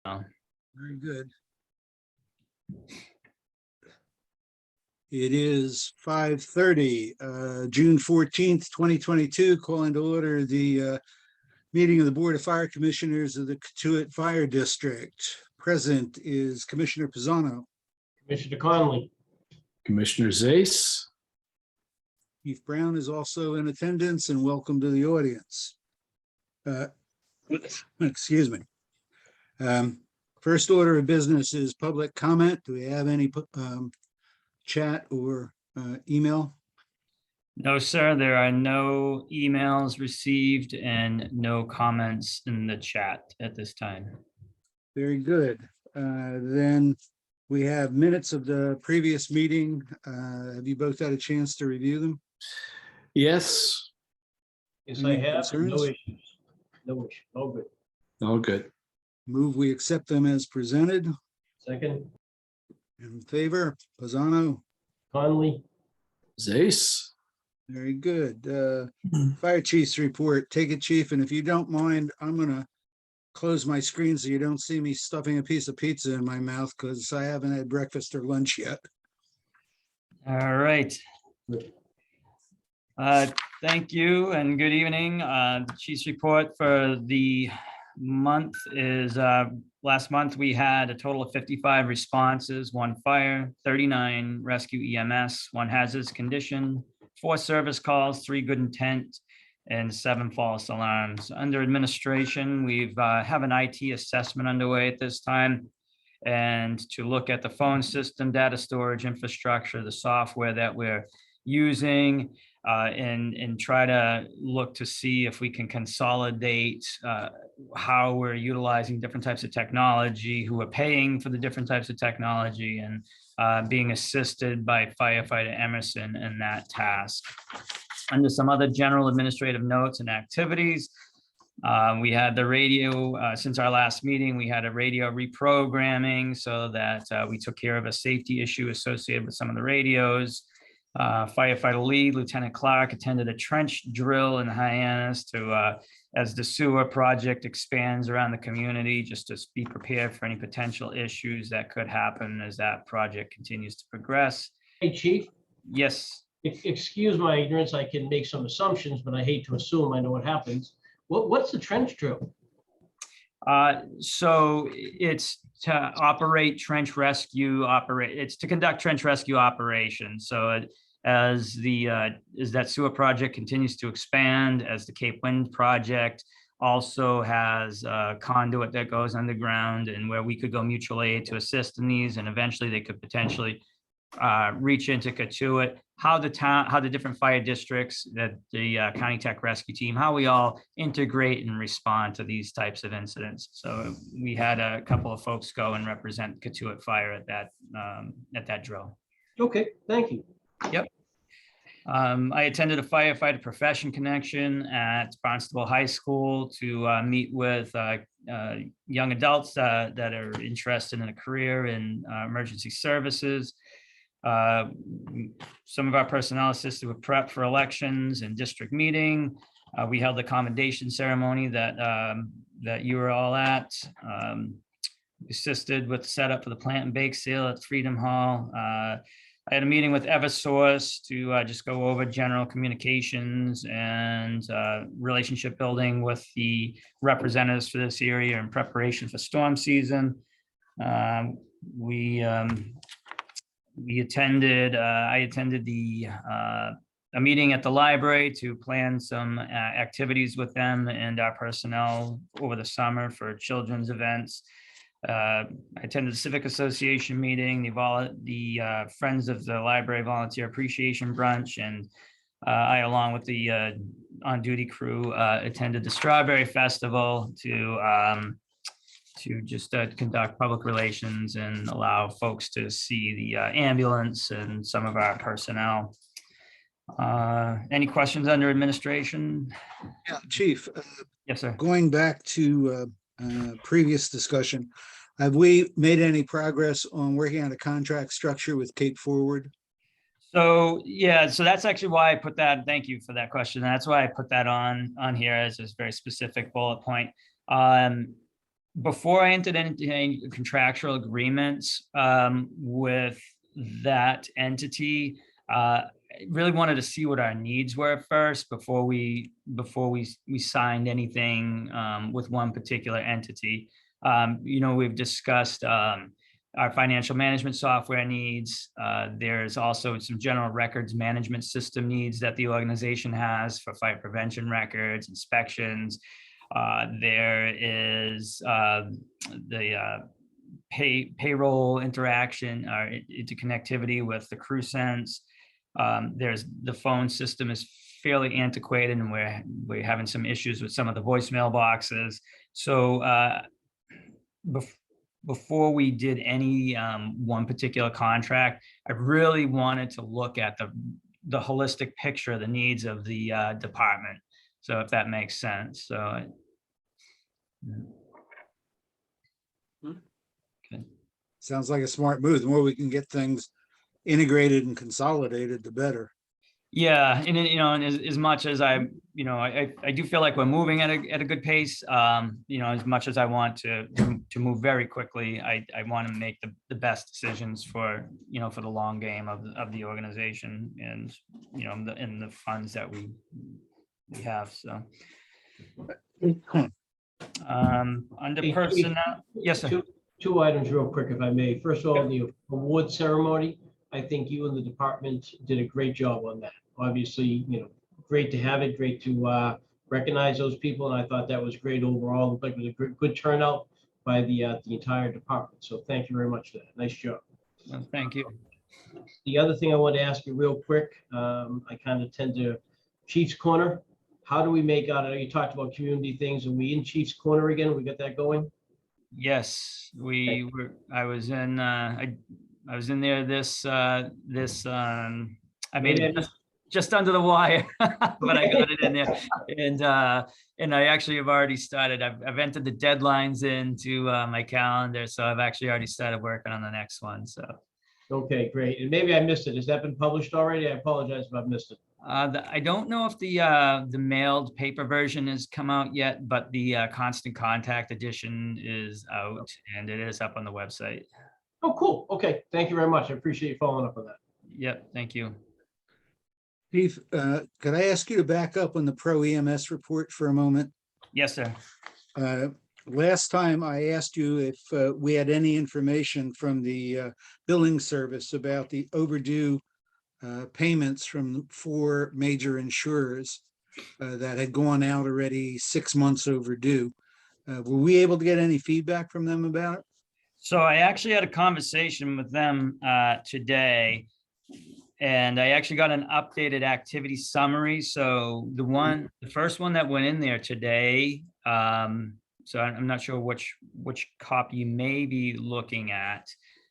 Very good. It is 5:30, June 14th, 2022. Calling to order the meeting of the Board of Fire Commissioners of the Cotuit Fire District. Present is Commissioner Pisano. Commissioner Conley. Commissioner Zace. Keith Brown is also in attendance, and welcome to the audience. Excuse me. First order of business is public comment. Do we have any chat or email? No, sir, there are no emails received and no comments in the chat at this time. Very good. Then we have minutes of the previous meeting. Have you both had a chance to review them? Yes. Yes, I Any have. concerns? No issues. No issue. All good. All good. Move we accept them as presented. Second, In favor, Pisano. Conley. Zace. Very good. Fire Chief's report. Take it, Chief. And if you don't mind, I'm gonna close my screen so you don't see me stuffing a piece of pizza in my mouth because I haven't had breakfast or lunch yet. All right. Thank you and good evening. The Chief's report for the month is, last month we had a total of 55 responses, 1 fire, 39 rescue EMS, 1 hazardous condition, 4 service calls, 3 good intent, and 7 false alarms. Under administration, we've have an IT assessment underway at this time, and to look at the phone system, data storage infrastructure, the software that we're using, and try to look to see if we can consolidate how we're utilizing different types of technology, who are paying for the different types of technology, and being assisted by firefighter Emerson in that task. Under some other general administrative notes and activities, we had the radio, since our last meeting, we had a radio reprogramming so that we took care of a safety issue associated with some of the radios. Firefighter Lee, Lieutenant Clark attended a trench drill in Hyannis to, as the sewer project expands around the community, just to be prepared for any potential issues that could happen as that project continues to progress. Hey, Chief, Yes. excuse my ignorance. I can make some assumptions, but I hate to assume I know what happens. What's the trench drill? So it's to operate trench rescue it's to conduct trench rescue operations. So as that sewer project continues to expand, as the Cape Wind project also has a conduit that goes underground, and where we could go mutual aid to assist in these, and eventually they could potentially reach into Cotuit, how the different fire districts, that the County Tech Rescue Team, how we all integrate and respond to these types of incidents. So we had a couple of folks go and represent Cotuit Fire at that drill. Okay, thank you. Yep. I attended a firefighter profession connection at Barnstable High School to meet with young adults that are interested in a career in emergency services. Some of our personnel assisted with prep for elections and district meeting. We held a commendation ceremony that you were all at. Assisted with setup for the plant and bake sale at Freedom Hall. I had a meeting with Eversource to just go over general communications and relationship building with the representatives for this area in preparation for storm season. I attended a meeting at the library to plan some activities with them and our personnel over the summer for children's events. I attended the Civic Association meeting, the Friends of the Library Volunteer Appreciation Brunch, and I, along with the on-duty crew, attended the Strawberry Festival to just conduct public relations and allow folks to see the ambulance and some of our personnel. Any questions under administration? Yeah, Chief, Yes, sir. going back to previous discussion, have we made any progress on working on a contract structure with Cape Forward? So, yeah, so that's actually why I put that. Thank you for that question. That's why I put that on here as a very specific bullet point. before I entered into any contractual agreements with that entity, I really wanted to see what our needs were first before we signed anything with one particular entity. We've discussed our financial management software needs. There's also some general records management system needs that the organization has for fire prevention records, inspections. There is the payroll interaction or interconnectivity with the CrewSense. There's the phone system is fairly antiquated, and we're having some issues with some of the voicemail boxes. So before we did any one particular contract, I really wanted to look at the holistic picture of the needs of the department. So if that makes sense. So Sounds like a smart move. The more we can get things integrated and consolidated, the better. yeah, and and as much as I do feel like we're moving at a good pace. As much as I want to move very quickly, I want to make the best decisions for the long game of the organization and and the funds that we have. So under Hey, personnel, yes, sir. Two items real quick, if I may. First of all, the award ceremony, I think you and the department did a great job on that. Obviously, great to have it, great to recognize those people, and I thought that was great overall. Looked like it was a good turnout by the entire department. So thank you very much for that. Nice job. Well, thank you. The other thing I want to ask you real quick, I kind of tend to Chief's Corner. How do we make out? I know you talked about community things. Are we in Chief's Corner again? We got that going? Yes, we were. I was in. I was in there I made Maybe I it just under the wire, but I got it in there. And I actually have already started. I've entered the deadlines into my calendar, so I've actually already started working on the next one. So. Okay, great. And maybe I missed it. Has that been published already? I apologize if I've missed it. I don't know if the mailed paper version has come out yet, but the Constant Contact edition is out and it is up on the website. Oh, cool. Okay, thank you very much. I appreciate you following up on that. Yep, thank you. Chief, could I ask you to back up on the Pro EMS report for a moment? Yes, sir. Last time I asked you if we had any information from the billing service about the overdue payments from 4 major insurers that had gone out already 6 months overdue. Were we able to get any feedback from them about it? So I actually had a conversation with them today, and I actually got an updated activity summary. So the first one that went in there today, so I'm not sure which copy you may be looking at.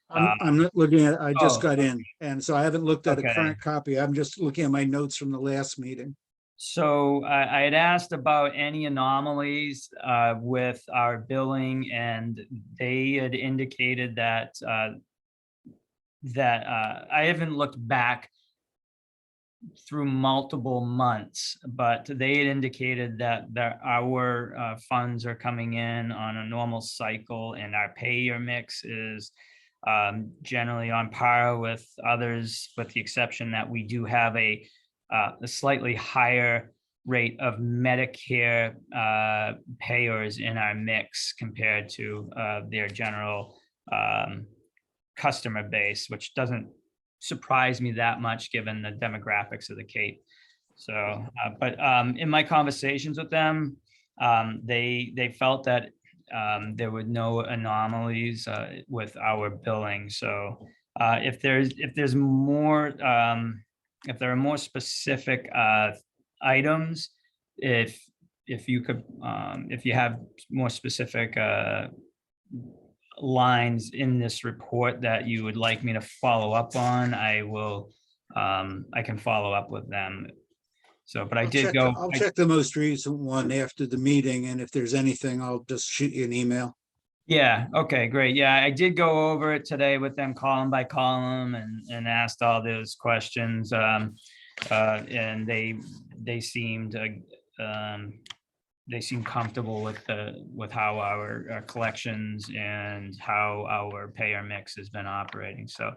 I'm not looking at, I just oh, got in, and so I haven't looked at a Okay. current copy. I'm just looking at my notes from the last meeting. So I had asked about any anomalies with our billing, and they had indicated that I haven't looked back through multiple months, but they had indicated that our funds are coming in on a normal cycle, and our payer mix is generally on par with others, with the exception that we do have a slightly higher rate of Medicare payers in our mix compared to their general customer base, which doesn't surprise me that much given the demographics of the Cape. So, but in my conversations with them, they felt that there were no anomalies with our billing. So if there's more, if there are more specific items, if you could, if you have more specific lines in this report that you would like me to follow up on, I will, I can follow up with them. So, but I'll check the most recent one after the meeting, and if there's anything, I'll just shoot you an email. Yeah, okay, great. Yeah, I did go over it today with them column by column and asked all those questions. And they seemed they seem comfortable with how our collections and how our payer mix has been operating. So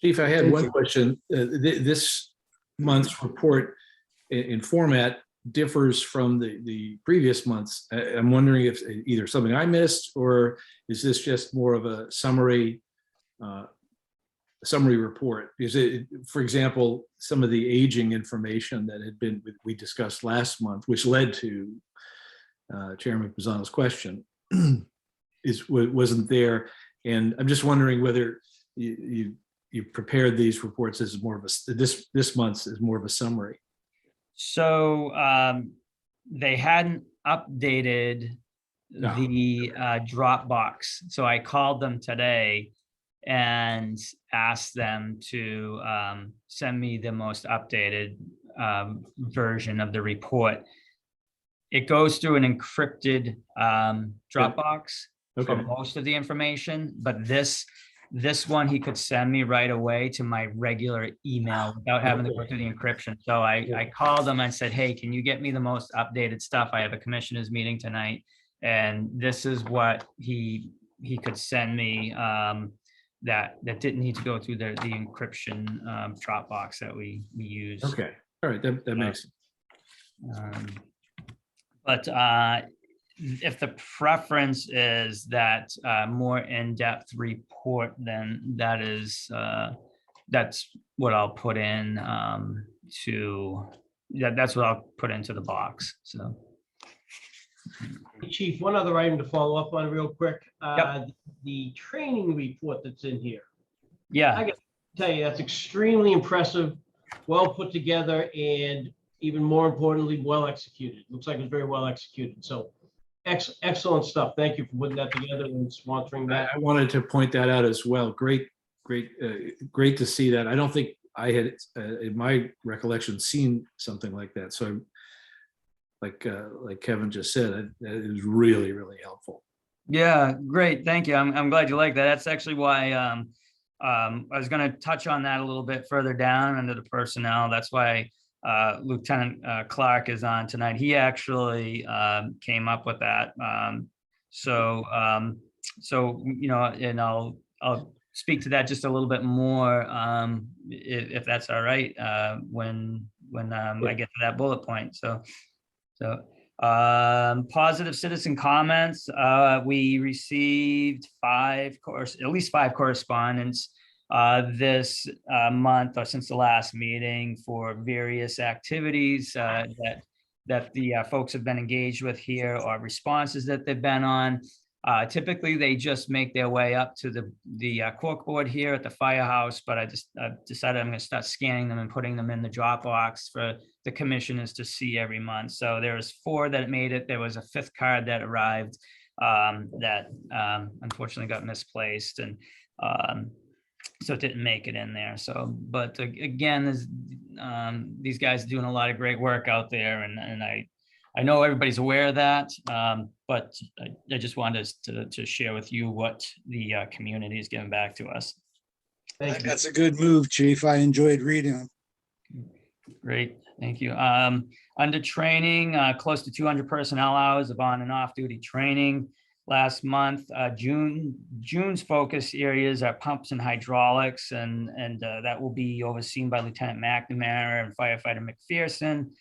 Chief, I had Thank one you. question. This month's report in format differs from the previous months. I'm wondering if either something I missed, or is this just more of a summary report? Is it, for example, some of the aging information that had been, we discussed last month, which led to Chairman Pisano's question, wasn't there. And I'm just wondering whether you prepared these reports as more of a, this month's is more of a summary. So they hadn't updated the Dropbox. So I called them today and asked them to send me the most updated version of the report. It goes through an encrypted Dropbox for Okay. most of the information, but this one he could send me right away to my regular email without having to go through the encryption. So I called them and said, hey, can you get me the most updated stuff? I have a commissioners meeting tonight, and this is what he could send me that didn't need to go through the encryption Dropbox that we use. Okay. All right. That makes sense. But if the preference is that more in-depth report, then that's what I'll put in that's what I'll put into the box. So. Chief, one other item to follow up on real quick. Yep. The training report that's in here. Yeah. I got to tell you, that's extremely impressive, well put together, and even more importantly, well executed. Looks like it's very well executed. So excellent stuff. Thank you for putting that together and sponsoring that. I wanted to point that out as well. Great to see that. I don't think I had, in my recollection, seen something like that. So, like Kevin just said, it was really, really helpful. Yeah, great. Thank you. I'm glad you like that. That's actually why I was going to touch on that a little bit further down under the personnel. That's why Lieutenant Clark is on tonight. He actually came up with that. So you know, and I'll speak to that just a little bit more if that's all right when I get to that bullet point. So positive citizen comments. We received at least five correspondence this month or since the last meeting for various activities that the folks have been engaged with here, or responses that they've been on. Typically, they just make their way up to the cork board here at the firehouse, but I decided I'm going to start scanning them and putting them in the Dropbox for the commissioners to see every month. So there was 4 that made it. There was a 5th card that arrived that unfortunately got misplaced, and so it didn't make it in there. So, but again, these guys are doing a lot of great work out there, and I know everybody's aware of that, but I just wanted to share with you what the community is giving back to us. Thank you. That's a good move, Chief. I enjoyed reading them. Great, thank you. Under training, close to 200 personnel hours of on and off duty training last month. June's focus areas are pumps and hydraulics, and that will be overseen by Lieutenant McNamara and Firefighter McPherson.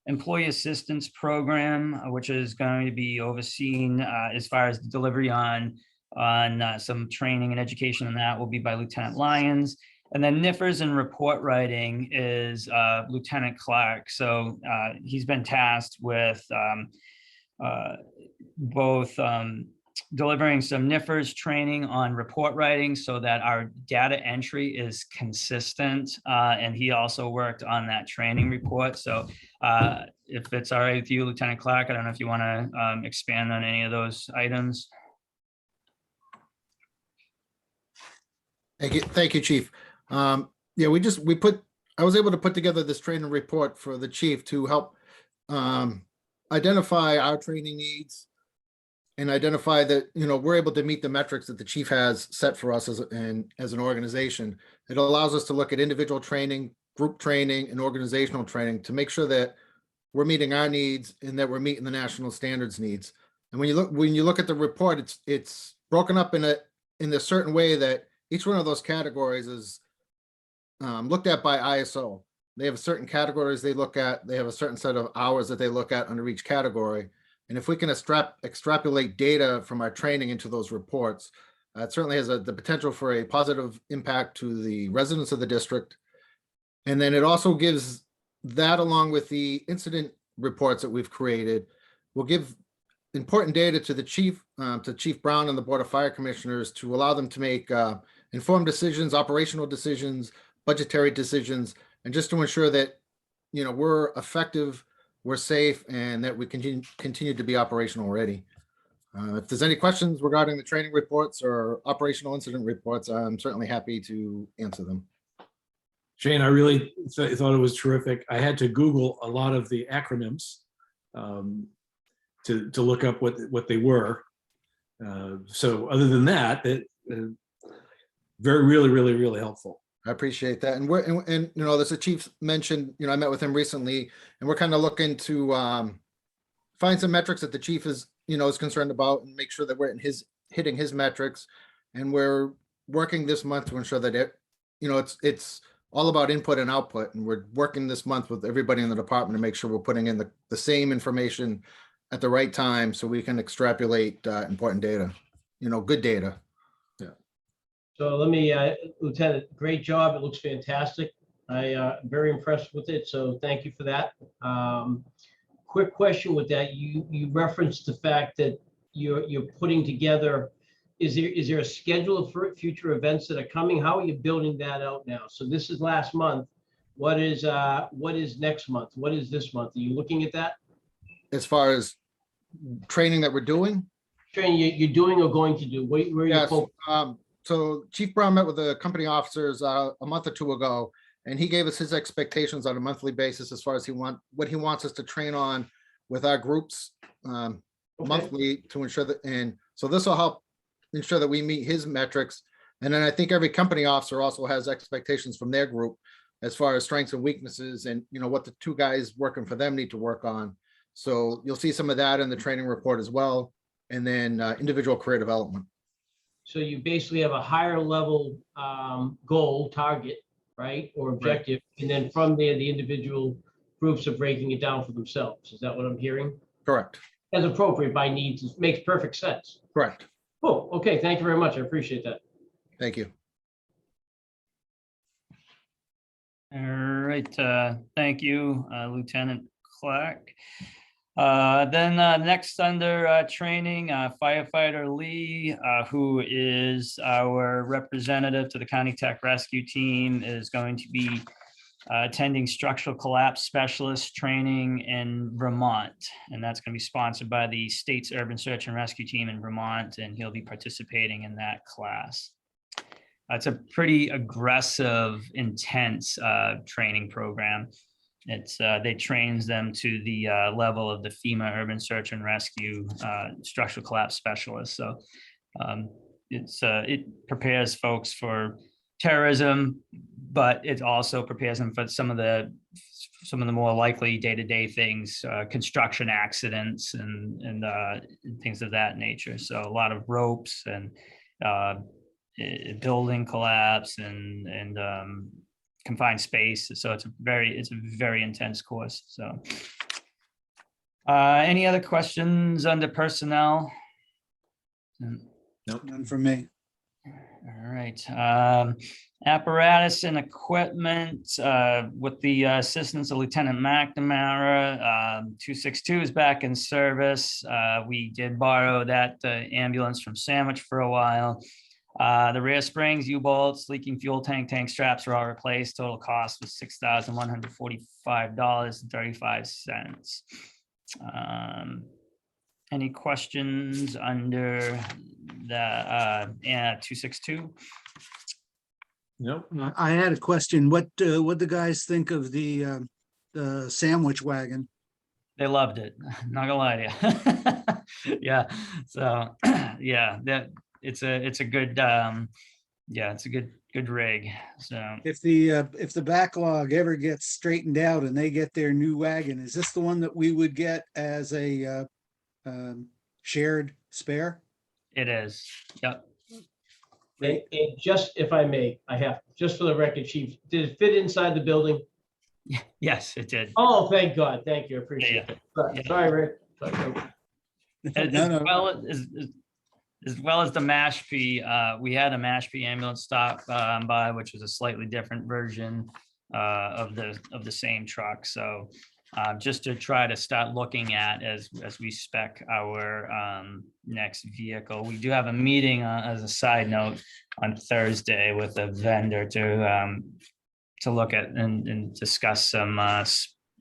Employee assistance program, which is going to be overseen as far as the delivery on some training and education, and that will be by Lieutenant Lyons. And then NIFRS and report writing is Lieutenant Clark. So he's been tasked with both delivering some NIFRS training on report writing so that our data entry is consistent. And he also worked on that training report. So if it's all right with you, Lieutenant Clark, I don't know if you want to expand on any of those items. Thank you, Chief. Yeah, I was able to put together this training report for the chief to help identify our training needs and identify that, we're able to meet the metrics that the chief has set for us as an organization. It allows us to look at individual training, group training, and organizational training to make sure that we're meeting our needs and that we're meeting the national standards needs. And when you look at the report, it's broken up in a certain way that each one of those categories is looked at by ISO. They have certain categories they look at. They have a certain set of hours that they look at under each category. And if we can extrapolate data from our training into those reports, it certainly has the potential for a positive impact to the residents of the district. And then it also gives that, along with the incident reports that we've created, will give important data to the chief, to Chief Brown and the Board of Fire Commissioners, to allow them to make informed decisions, operational decisions, budgetary decisions, and just to ensure that, you know, we're effective, we're safe, and that we continue to be operational ready. If there's any questions regarding the training reports or operational incident reports, I'm certainly happy to answer them. Shane, I really thought it was terrific. I had to Google a lot of the acronyms to look up what they were. So other than that, really helpful. I appreciate that. And and you know, as the chief mentioned, you know, I met with him recently, and we're kind of looking to find some metrics that the chief is, you know, is concerned about, and make sure that we're hitting his metrics. And we're working this month to ensure that you know, it's all about input and output. And we're working this month with everybody in the department to make sure we're putting in the same information at the right time, so we can extrapolate important data, you know, good data. So let me, Lieutenant, great job. It looks fantastic. I'm very impressed with it. So thank you for that. Quick question with that. You referenced the fact that you're putting together, is there a schedule for future events that are coming? How are you building that out now? So this is last month. What is next month? What is this month? Are you looking at that? As far as training that we're doing? Training you're doing or going to do? Where are you Yes. focused? So Chief Brown met with the company officers a month or two ago, and he gave us his expectations on a monthly basis as far as what he wants us to train on with our groups monthly, to ensure that, and so this will help ensure that we meet his metrics. And then I think every company officer also has expectations from their group as far as strengths and weaknesses, and, you know, what the two guys working for them need to work on. So you'll see some of that in the training report as well, and then individual career development. So you basically have a higher level goal, target, right, or objective, and then from there, the individual groups are breaking it down for themselves. Is that what I'm hearing? Correct. As appropriate by needs, it makes perfect sense. Correct. Oh, okay, thank you very much. I appreciate that. Thank you. All right, thank you, Lieutenant Clark. Then next under training, firefighter Lee, who is our representative to the County Tech Rescue Team, is going to be attending structural collapse specialist training in Vermont. And that's going to be sponsored by the state's Urban Search and Rescue Team in Vermont, and he'll be participating in that class. It's a pretty aggressive, intense training program. They trains them to the level of the FEMA Urban Search and Rescue structural collapse specialist. So it prepares folks for terrorism, but it also prepares them for some of the more likely day-to-day things, construction accidents and things of that nature. So a lot of ropes and building collapse and confined space. So it's a very intense course. So any other questions under personnel? Nope. None from me. All right. Apparatus and equipment with the assistance of Lieutenant McNamara. 262 is back in service. We did borrow that ambulance from Sandwich for a while. The rear springs, U-bolts, leaking fuel tank straps are all replaced. Total cost was $6,145.35. Any questions under the 262? Nope. I had a question. What the guys think of the sandwich wagon? They loved it. Not gonna lie to you. Yeah. So yeah, that it's a good good rig. So If the backlog ever gets straightened out and they get their new wagon, is this the one that we would get as a shared spare? it is. Yep. And just, if I may, just for the record, chief, did it fit inside the building? Yes, it did. Oh, thank God. Thank you. I appreciate Yeah. it. Sorry, Sorry, Rick. Sorry. As No, no. as well as the Mashpee, we had a Mashpee ambulance stop by, which was a slightly different version of the same truck. So just to try to start looking at as we spec our next vehicle. We do have a meeting as a side note on Thursday with a vendor to look at and discuss some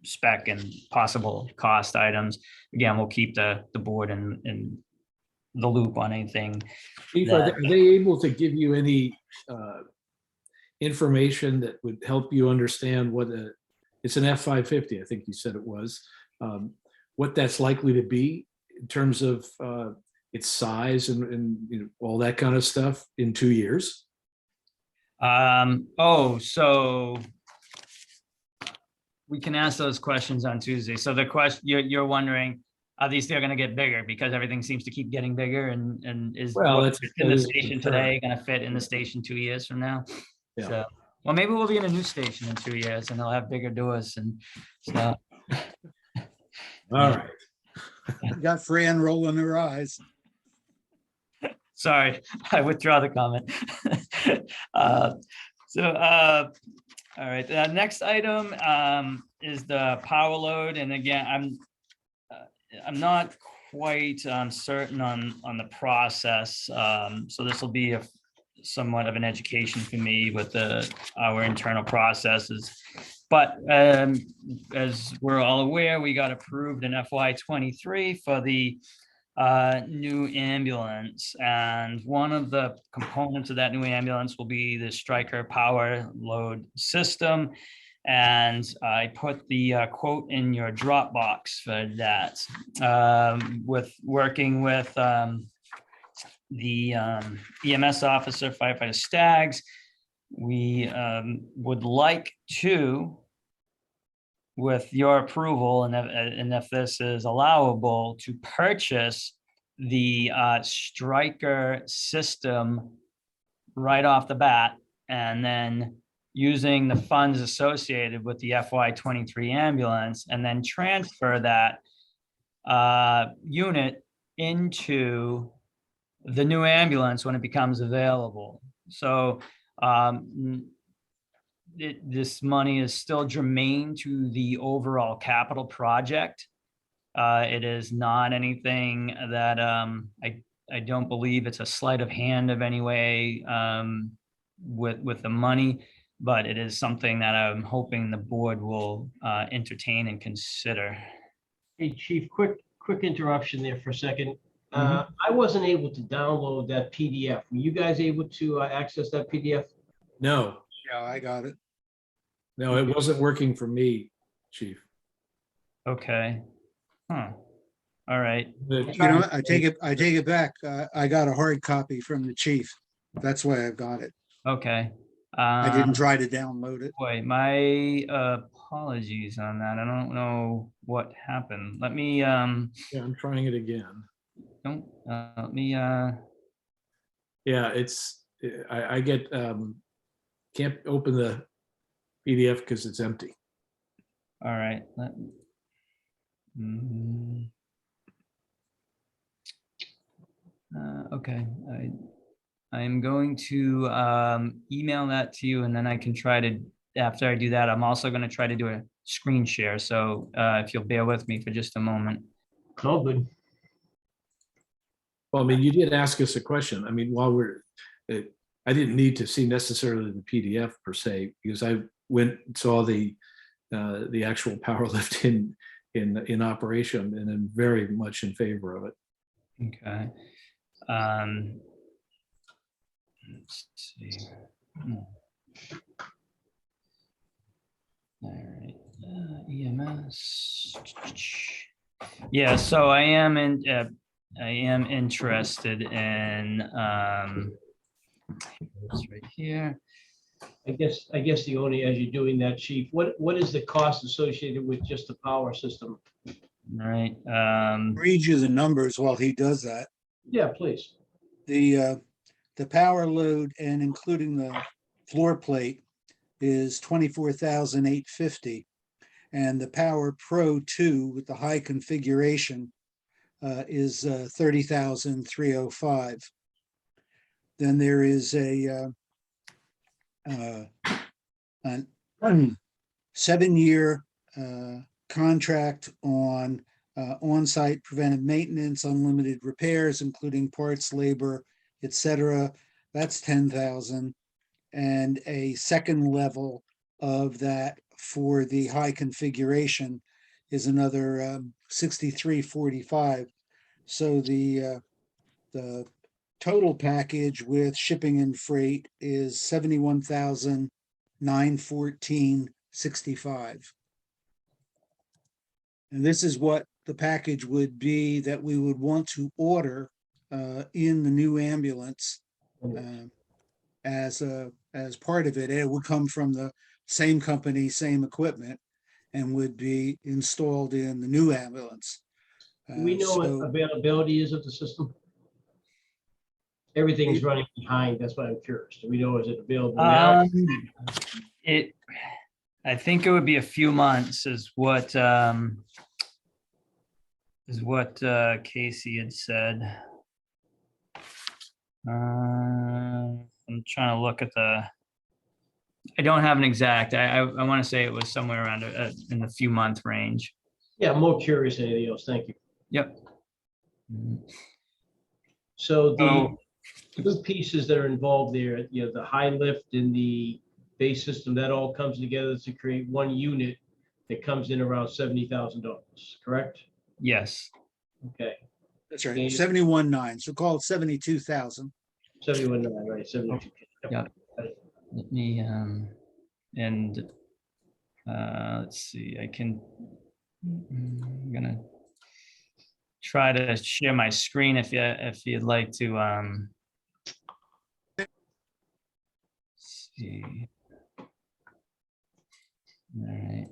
spec and possible cost items. Again, we'll keep the board in the loop on anything. Chief, are they able to give you any information that would help you understand what it's an F-550, I think you said it was, what that's likely to be in terms of its size and you know, all that kind of stuff in 2 years? So we can ask those questions on Tuesday. So the question you're wondering, are these still going to get bigger because everything seems to keep getting bigger and is Well, what's that's- in the that is a station concern. today going to fit in the station 2 years from now? Yeah. So, well, maybe we'll be in a new station in 2 years and they'll have bigger doors and stuff. All right. Got Fran rolling her eyes. Sorry, I withdraw the comment. All right, the next item is the power load. And again, I'm not quite certain on the process. So this will be somewhat of an education for me with our internal processes. But as we're all aware, we got approved in FY23 for the new ambulance, and one of the components of that new ambulance will be the Stryker power load system. And I put the quote in your Dropbox for that. With working with the EMS officer, firefighter Staggs, we would like to, with your approval, and if this is allowable, to purchase the Stryker system right off the bat, and then using the funds associated with the FY23 ambulance, and then transfer that unit into the new ambulance when it becomes available. So this money is still germane to the overall capital project. It is not anything that I don't believe it's a sleight of hand of any way with the money, but it is something that I'm hoping the board will entertain and consider. Hey, chief, quick interruption there for a second. I wasn't able to download that PDF. Were you guys able to access that PDF? No, Yeah, I got it. no, it wasn't working for me, Chief. Okay. Huh. All right. You know, what? I take it back. I got a hard copy from the chief. That's why I got it. Okay. I didn't try to download it. Boy, my apologies on that. I don't know what happened. Let me Yeah, I'm trying it again. let me Yeah, I get, can't open the PDF because it's empty. all right. Okay. I'm going to email that to you, and then I can try to, after I do that, I'm also going to try to do a screen share. So if you'll bear with me for just a moment. Oh, good. Well, I mean, you did ask us a question. I mean, while I didn't need to see necessarily the PDF per se, because I went and saw the actual power lift in operation, and I'm very much in favor of it. Okay. Let's see. All right. EMS. Yeah, so I am interested in it's right here. I guess the only, as you're doing that, chief, what is the cost associated with just the power system? All right. Read you the numbers while he does that. Yeah, please. The power load and including the floor plate is 24,850. And the Power Pro 2 with the high configuration is 30,305. Then there is a 7-year contract on on-site preventive maintenance, unlimited repairs, including parts, labor, etc. That's 10,000. And a second level of that for the high configuration is another 6345. So the total package with shipping and freight is 71,914.65. And this is what the package would be that we would want to order in the new ambulance as part of it. It would come from the same company, same equipment, and would be installed in the new ambulance. Do we know what So availability is of the system? Everything's running behind. That's what I'm curious. Do we know, is it available now? I think it would be a few months is what Casey had said. I'm trying to look at I don't have an exact, I want to say it was somewhere around in the few month range. Yeah, I'm more curious than anything else. Thank you. Yep. So the So, two pieces that are involved there, the high lift and the base system, that all comes together to create one unit that comes in around $70,000, correct? yes. Okay, that's right, And- 71.9, so call it 72,000. 71.9, right, 72. Yeah. Let me, let's see, I'm gonna try to share my screen if you'd like to, see. All right.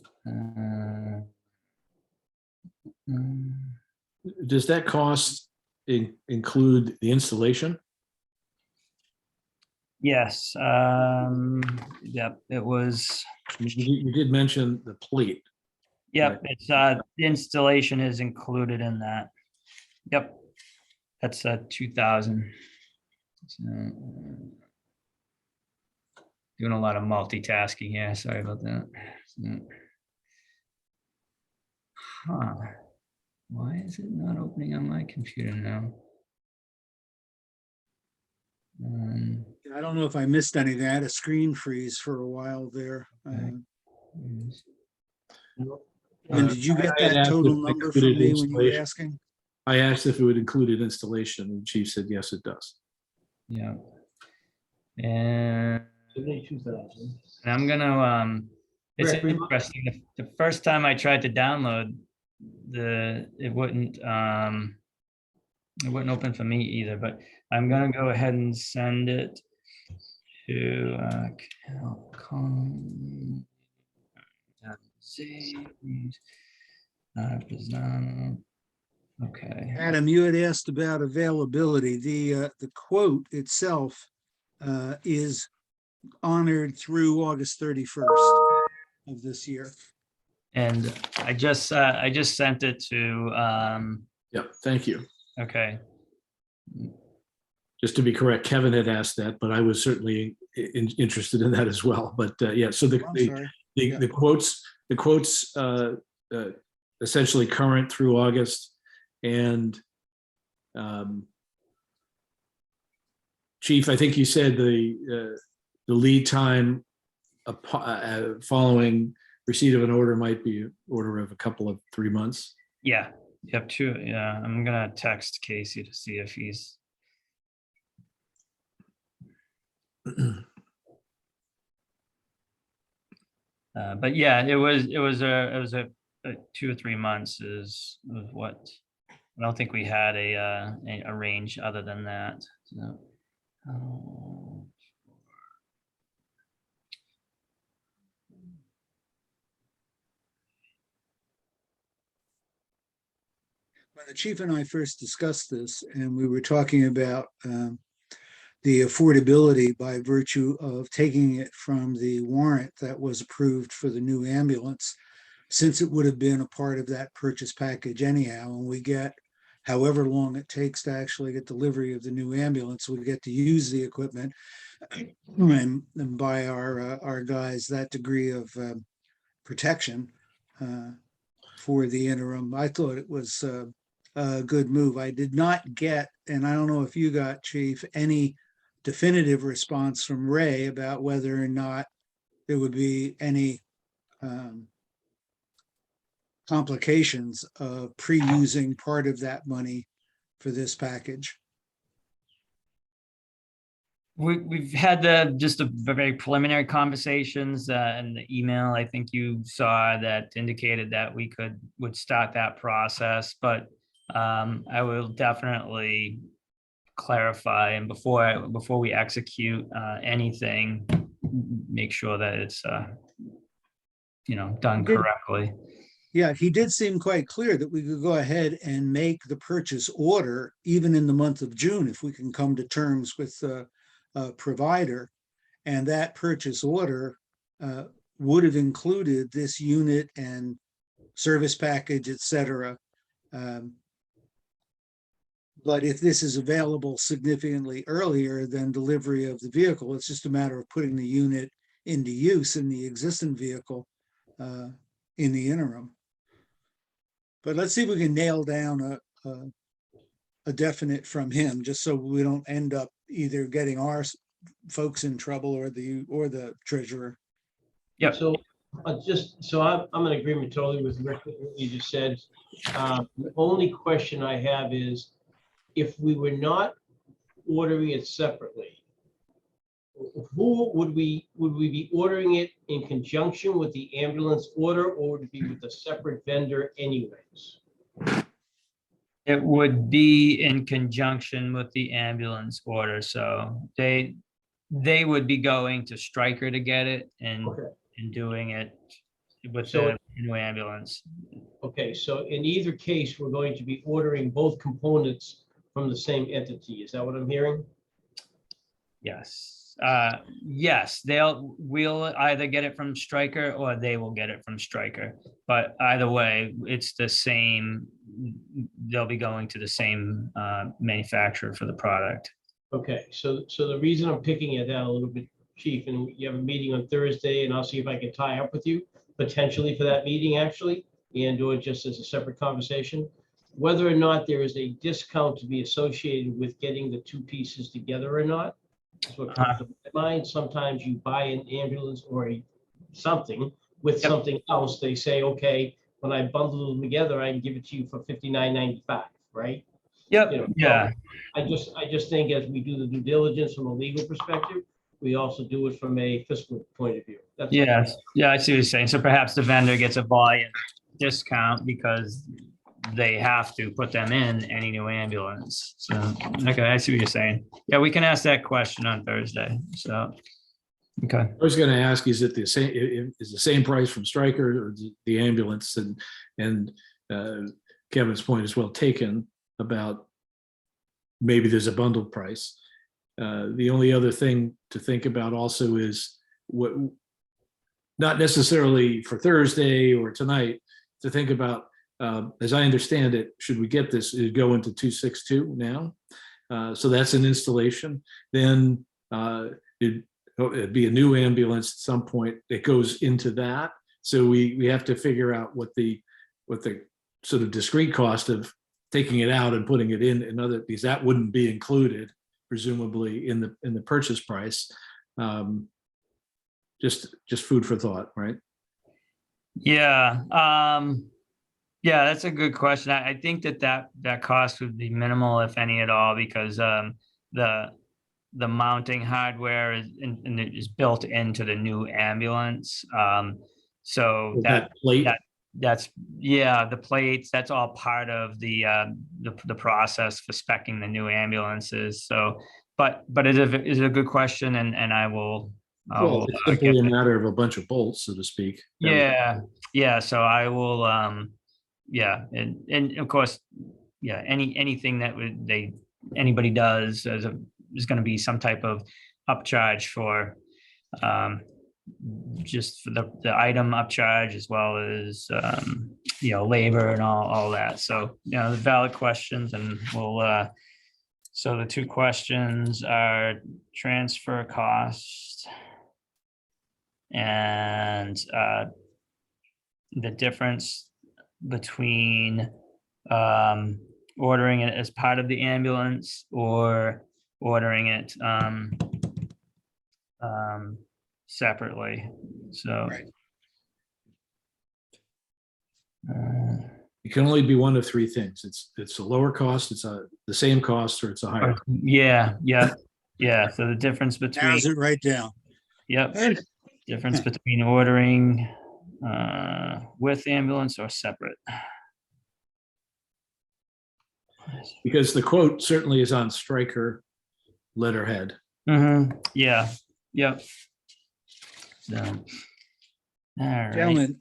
Does that cost include the installation? Yes, yep, it was, You did mention the plate. yep, it's, the installation is included in that. Yep, that's 2,000. So, doing a lot of multitasking here, sorry about that. Huh, why is it not opening on my computer now? I don't know if I missed anything. I had a screen freeze for a while there. Okay. And did you get I had that asked total if it number from included me when you were installation. asking? I asked if it would include installation, and Chief said, yes, it does. Yeah. And 72,000. I'm gonna, it's Correct, Rima? interesting, the first time I tried to download it wouldn't open for me either, but I'm gonna go ahead and send it to Calcom. Okay, Adam, you had asked about availability. The quote itself is honored through August 31st of this year. and I just sent it to, Yep, thank you. okay, Just to be correct, Kevin had asked that, but I was certainly interested in that as well. But yeah, so I'm sorry. Yeah. the quotes essentially current through August, and Chief, I think you said the lead time following receipt of an order might be order of a couple of 3 months. yeah, yep, true, yeah, I'm gonna text Casey to see if he's. But yeah, it was a 2 or 3 months is what, I don't think we had a range other than that. So, when the chief and I first discussed this, and we were talking about the affordability by virtue of taking it from the warrant that was approved for the new ambulance, since it would have been a part of that purchase package anyhow, and we get however long it takes to actually get delivery of the new ambulance, we get to use the equipment and buy our guys that degree of protection for the interim. I thought it was a good move. I did not get, and I don't know if you got, Chief, any definitive response from Ray about whether or not there would be any complications of pre-using part of that money for this package. We've had just a very preliminary conversations and the email I think you saw that indicated that we would start that process, but I will definitely clarify, and before we execute anything, make sure that it's done Good. correctly. Yeah, he did seem quite clear that we could go ahead and make the purchase order even in the month of June if we can come to terms with the provider. And that purchase order would have included this unit and service package, et cetera. But if this is available significantly earlier than delivery of the vehicle, it's just a matter of putting the unit into use in the existing vehicle in the interim. But let's see if we can nail down a definite from him, just so we don't end up either getting our folks in trouble or the treasurer. Yep. So I'm in agreement totally with Rick, what you just said. The only question I have is, if we were not ordering it separately, who would we be ordering it in conjunction with the ambulance order, or would it be with a separate vendor anyways? It would be in conjunction with the ambulance order, so they would be going to Stryker to get it and doing it with the new ambulance. Okay, so in either case, we're going to be ordering both components from the same entity. Is that what I'm hearing? Yes. Yes, we'll either get it from Stryker or they will get it from Stryker. But either way, it's the same. They'll be going to the same manufacturer for the product. Okay, so the reason I'm picking it down a little bit, Chief, and you have a meeting on Thursday, and I'll see if I can tie up with you potentially for that meeting actually, and do it just as a separate conversation. Whether or not there is a discount to be associated with getting the two pieces together or not. That's what comes to my mind. Sometimes you buy an ambulance or something with something else. They say, okay, when I bundle them together, I can give it to you for $59.95, right? Yep. Yeah. I just think as we do the due diligence from a legal perspective, we also do it from a fiscal point of view. That's Yeah. Yeah, I see what you're saying. So perhaps the vendor gets a volume discount because they have to put them in any new ambulance. So, okay, I see what you're saying. Yeah, we can ask that question on Thursday. So, okay. I was going to ask, is it the same price from Stryker or the ambulance? And Kevin's point is well taken about maybe there's a bundled price. The only other thing to think about also is what, not necessarily for Thursday or tonight, to think about, as I understand it, should we get this, it'd go into 262 now. So that's an installation. Then it'd be a new ambulance at some point that goes into that. So we have to figure out what the sort of discrete cost of taking it out and putting it in other, because that wouldn't be included presumably in the purchase price. Just food for thought, right? Yeah. Yeah, that's a good question. I think that cost would be minimal, if any at all, because the mounting hardware is built into the new ambulance. So That plate. That's the plates, that's all part of the process for speccing the new ambulances. So, but it is a good question, and I will. Well, it's simply a matter of a bunch of bolts, so to speak. Yeah. So I will. Yeah, and of course, yeah, anything that anybody does is going to be some type of upcharge for just for the item upcharge as well as labor and all that. So valid questions, and we'll so the two questions are transfer cost and the difference between ordering it as part of the ambulance or ordering it separately. So Right. It can only be one of three things. It's a lower cost, it's the same cost, or it's a higher. yeah. So the difference between, Narrows it right down. yep, difference between ordering with ambulance or separate. Because the quote certainly is on Stryker letterhead. Yeah. Yep. So, all right. Gentlemen,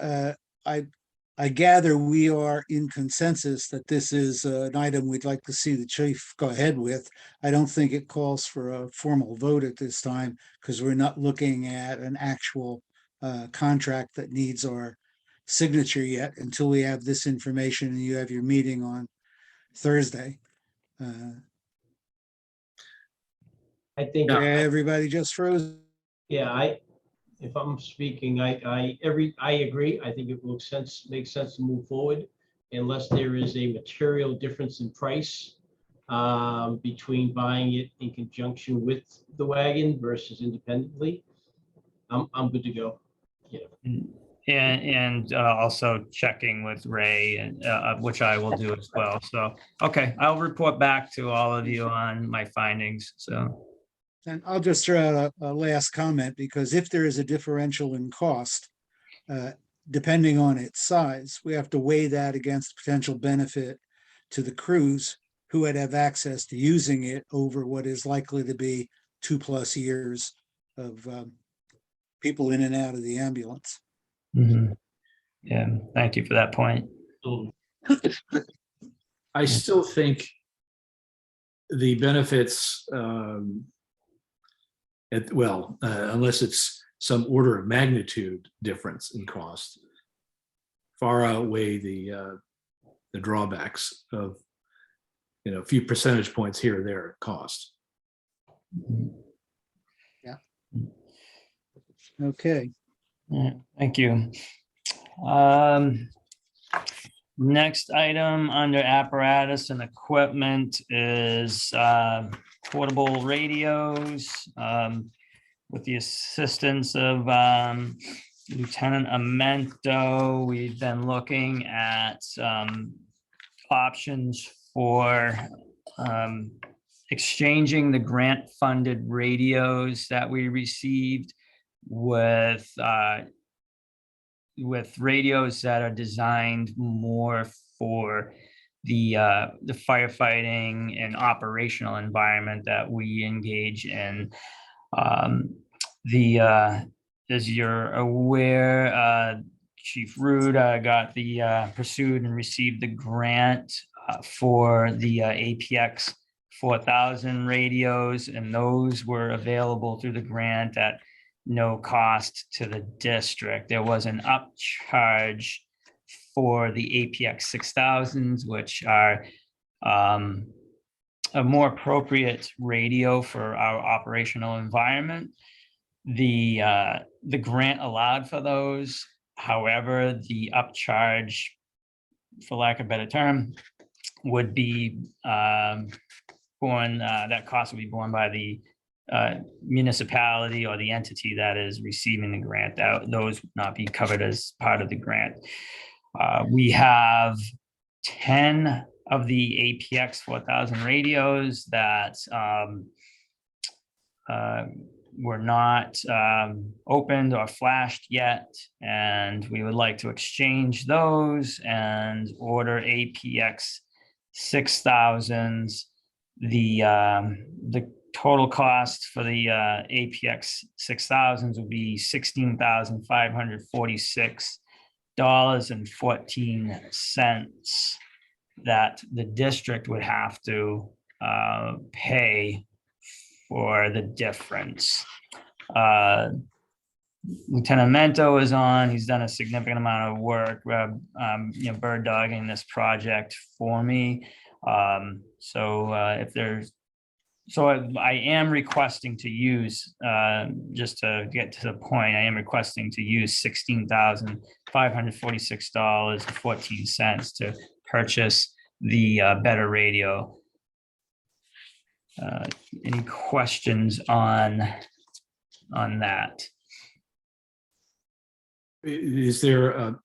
I gather we are in consensus that this is an item we'd like to see the chief go ahead with. I don't think it calls for a formal vote at this time because we're not looking at an actual contract that needs our signature yet until we have this information and you have your meeting on Thursday. I think, Everybody just froze. yeah, if I'm speaking, I agree. I think it makes sense to move forward unless there is a material difference in price between buying it in conjunction with the wagon versus independently. I'm good to go. And also checking with Ray, and which I will do as well. So, okay, I'll report back to all of you on my findings. So, And I'll just throw out a last comment, because if there is a differential in cost, depending on its size, we have to weigh that against potential benefit to the crews who would have access to using it over what is likely to be 2+ years of people in and out of the ambulance. yeah, thank you for that point. I still think the benefits, unless it's some order of magnitude difference in cost, far outweigh the drawbacks of a few percentage points here or there cost. Okay. Yeah, thank you. Next item under apparatus and equipment is portable radios. With the assistance of Lieutenant Amento, we've been looking at options for exchanging the grant-funded radios that we received with radios that are designed more for the firefighting and operational environment that we engage in. As you're aware, Chief Rude pursued and received the grant for the APX 4000 radios, and those were available through the grant at no cost to the district. There was an upcharge for the APX 6000s, which are a more appropriate radio for our operational environment. The grant allowed for those. However, the upcharge, for lack of a better term, would be that cost would be borne by the municipality or the entity that is receiving the grant. Those would not be covered as part of the grant. We have 10 of the APX 4000 radios that were not opened or flashed yet, and we would like to exchange those and order APX 6000s. The total cost for the APX 6000s would be $16,546.14. that the district would have to pay for the difference. Lieutenant Mento is on. He's done a significant amount of work, bird dogging this project for me. So I am requesting to use, just to get to the point, I am requesting to use $16,546.14 to purchase the better radio. Any questions on that? Is there,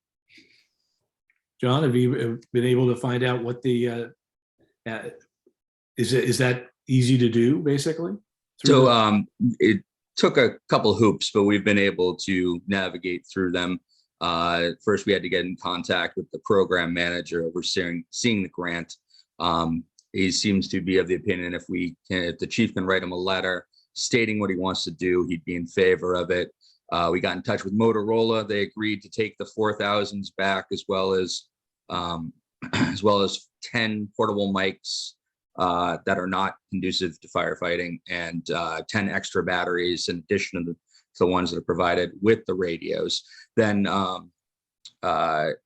John, have you been able to find out what the, is that easy to do, basically? So it took a couple hoops, but we've been able to navigate through them. First, we had to get in contact with the program manager overseeing the grant. He seems to be of the opinion if the chief can write him a letter stating what he wants to do, he'd be in favor of it. We got in touch with Motorola. They agreed to take the 4,000s back, as well as 10 portable mics that are not conducive to firefighting, and 10 extra batteries in addition to the ones that are provided with the radios. Then the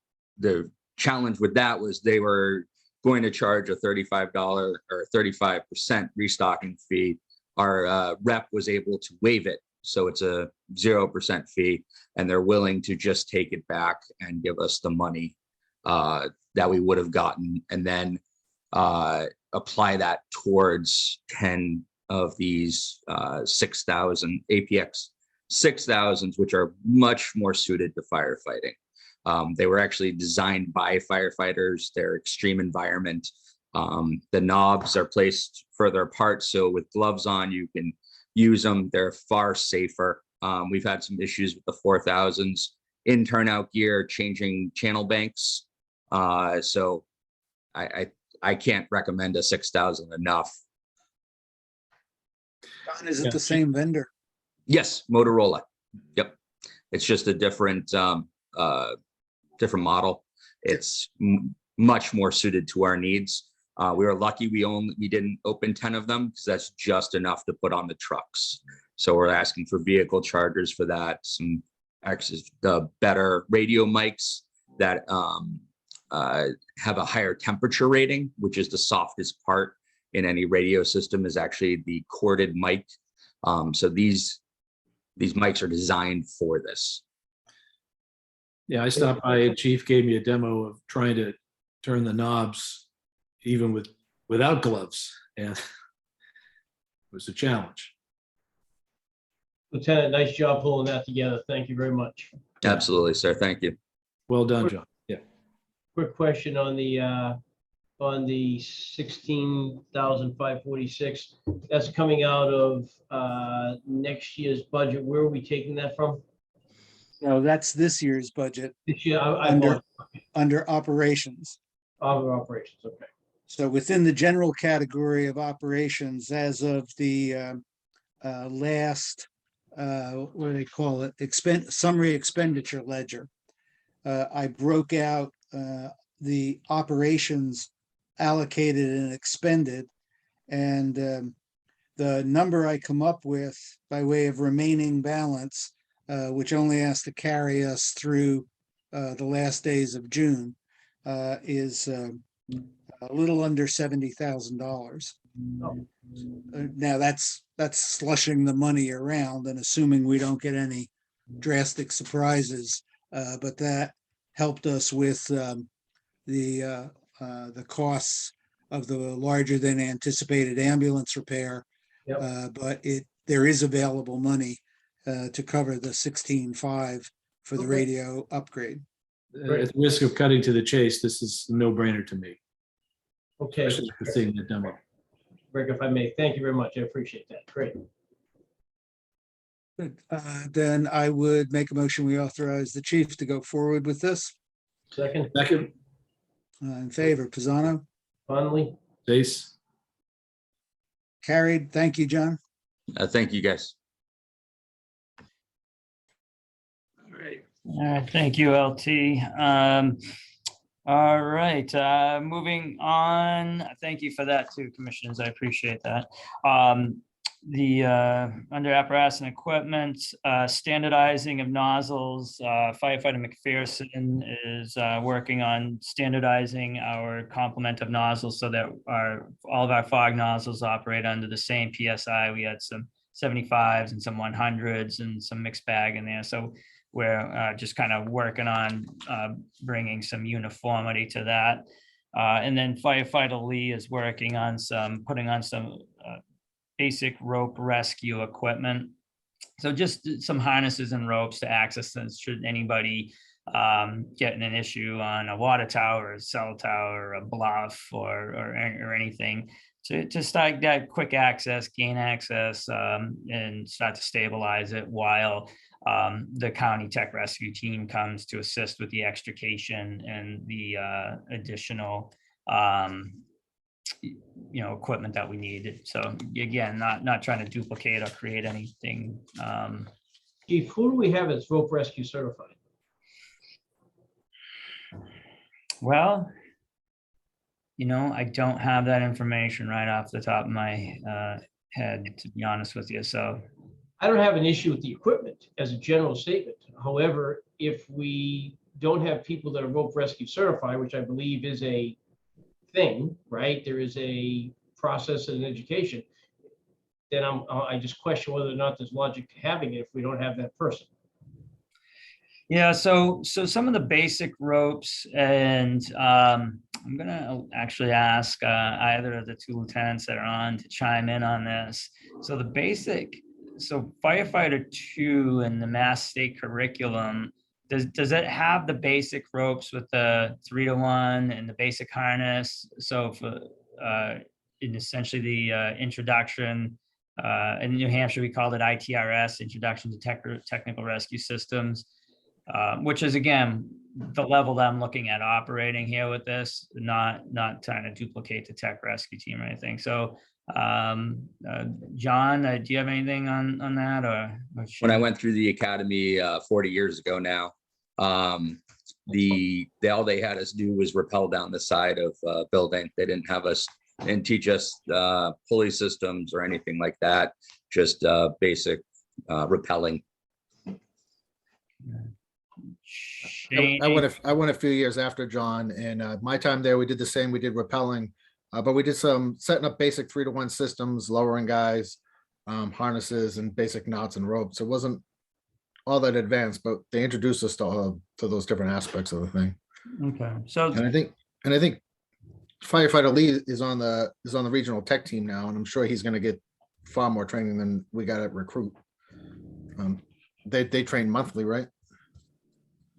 challenge with that was they were going to charge a $35 or 35% restocking fee. Our rep was able to waive it, so it's a 0% fee, and they're willing to just take it back and give us the money that we would have gotten, and then apply that towards 10 of these 6,000 APX 6000s, which are much more suited to firefighting. They were actually designed by firefighters, their extreme environment. The knobs are placed further apart, so with gloves on, you can use them. They're far safer. We've had some issues with the 4000s in turnout gear, changing channel banks. So I can't recommend a 6000 enough. John, is it the same vendor? Yes, Motorola. Yep. It's just a different different model. It's much more suited to our needs. We were lucky we didn't open 10 of them, because that's just enough to put on the trucks. So we're asking for vehicle chargers for that, some access, the better radio mics that have a higher temperature rating, which is the softest part in any radio system, is actually the corded mic. So these mics are designed for this. Yeah, I stopped by and Chief gave me a demo of trying to turn the knobs even without gloves, and it was a challenge. Lieutenant, nice job pulling that together. Thank you very much. Absolutely, sir. Thank you. Well done, John. Yeah. Quick question on the 16,546. That's coming out of next year's budget. Where are we taking that from? No, that's this year's budget This year, under operations. Other operations. Okay. So within the general category of operations, as of the last, what do they call it? Summary expenditure ledger. I broke out the operations allocated and expended, and the number I come up with by way of remaining balance, which only has to carry us through the last days of June, is a little under $70,000. Now that's slushing the money around and assuming we don't get any drastic surprises, but that helped us with the costs of the larger than anticipated ambulance repair. Yep. But there is available money to cover the 16.5 for the Okay. radio upgrade. At the risk of cutting to the chase, this is a no-brainer to me, Okay. especially for seeing the demo. Rick, if I may, thank you very much. I appreciate that. Great. Good. Then I would make a motion, we authorize the chief to go forward with this. Second, Second, In favor, Pisano? Conley, Chase. Carried. Thank you, John. Thank you, guys. All right, thank you, LT. All right, moving on. Thank you for that too, Commissioners. I appreciate that. Under apparatus and equipment, standardizing of nozzles, firefighter McPherson is working on standardizing our complement of nozzles so that all of our fog nozzles operate under the same PSI. We had some 75s and some 100s and some mixed bag in there. So we're just kind of working on bringing some uniformity to that. And then firefighter Lee is working on putting on some basic rope rescue equipment. So just some harnesses and ropes to access this should anybody get in an issue on a water tower, a cell tower, a bluff, or anything. To start that quick access, gain access, and start to stabilize it while the county tech rescue team comes to assist with the extrication and the additional equipment that we need. So again, not trying to duplicate or create anything. Chief, who do we have as rope rescue certified? Well, I don't have that information right off the top of my head, to be honest with you. So I don't have an issue with the equipment as a general statement. However, if we don't have people that are rope rescue certified, which I believe is a thing, right? There is a process and education. Then I just question whether or not there's logic to having it if we don't have that person. yeah, so some of the basic ropes, and I'm gonna actually ask either of the two lieutenants that are on to chime in on this. So firefighter 2 in the Mass State curriculum, does it have the basic ropes with the 3-to-1 and the basic harness? So for in essentially the introduction, in New Hampshire, we called it ITRS, Introduction to Technical Rescue Systems, which is, again, the level that I'm looking at operating here with this, not trying to duplicate the tech rescue team or anything. So John, do you have anything on that? Or When I went through the academy 40 years ago now, all they had us do was rappel down the side of building. They didn't have us and teach us pulley systems or anything like that. Just basic rappelling. I went a few years after John, and my time there, we did the same. We did rappelling, but we did some setting up basic 3-to-1 systems, lowering guys, harnesses, and basic knots and ropes. It wasn't all that advanced, but they introduced us to those different aspects of the thing. Okay, so And I think firefighter Lee is on the regional tech team now, and I'm sure he's going to get far more training than we got at recruit. They train monthly, right?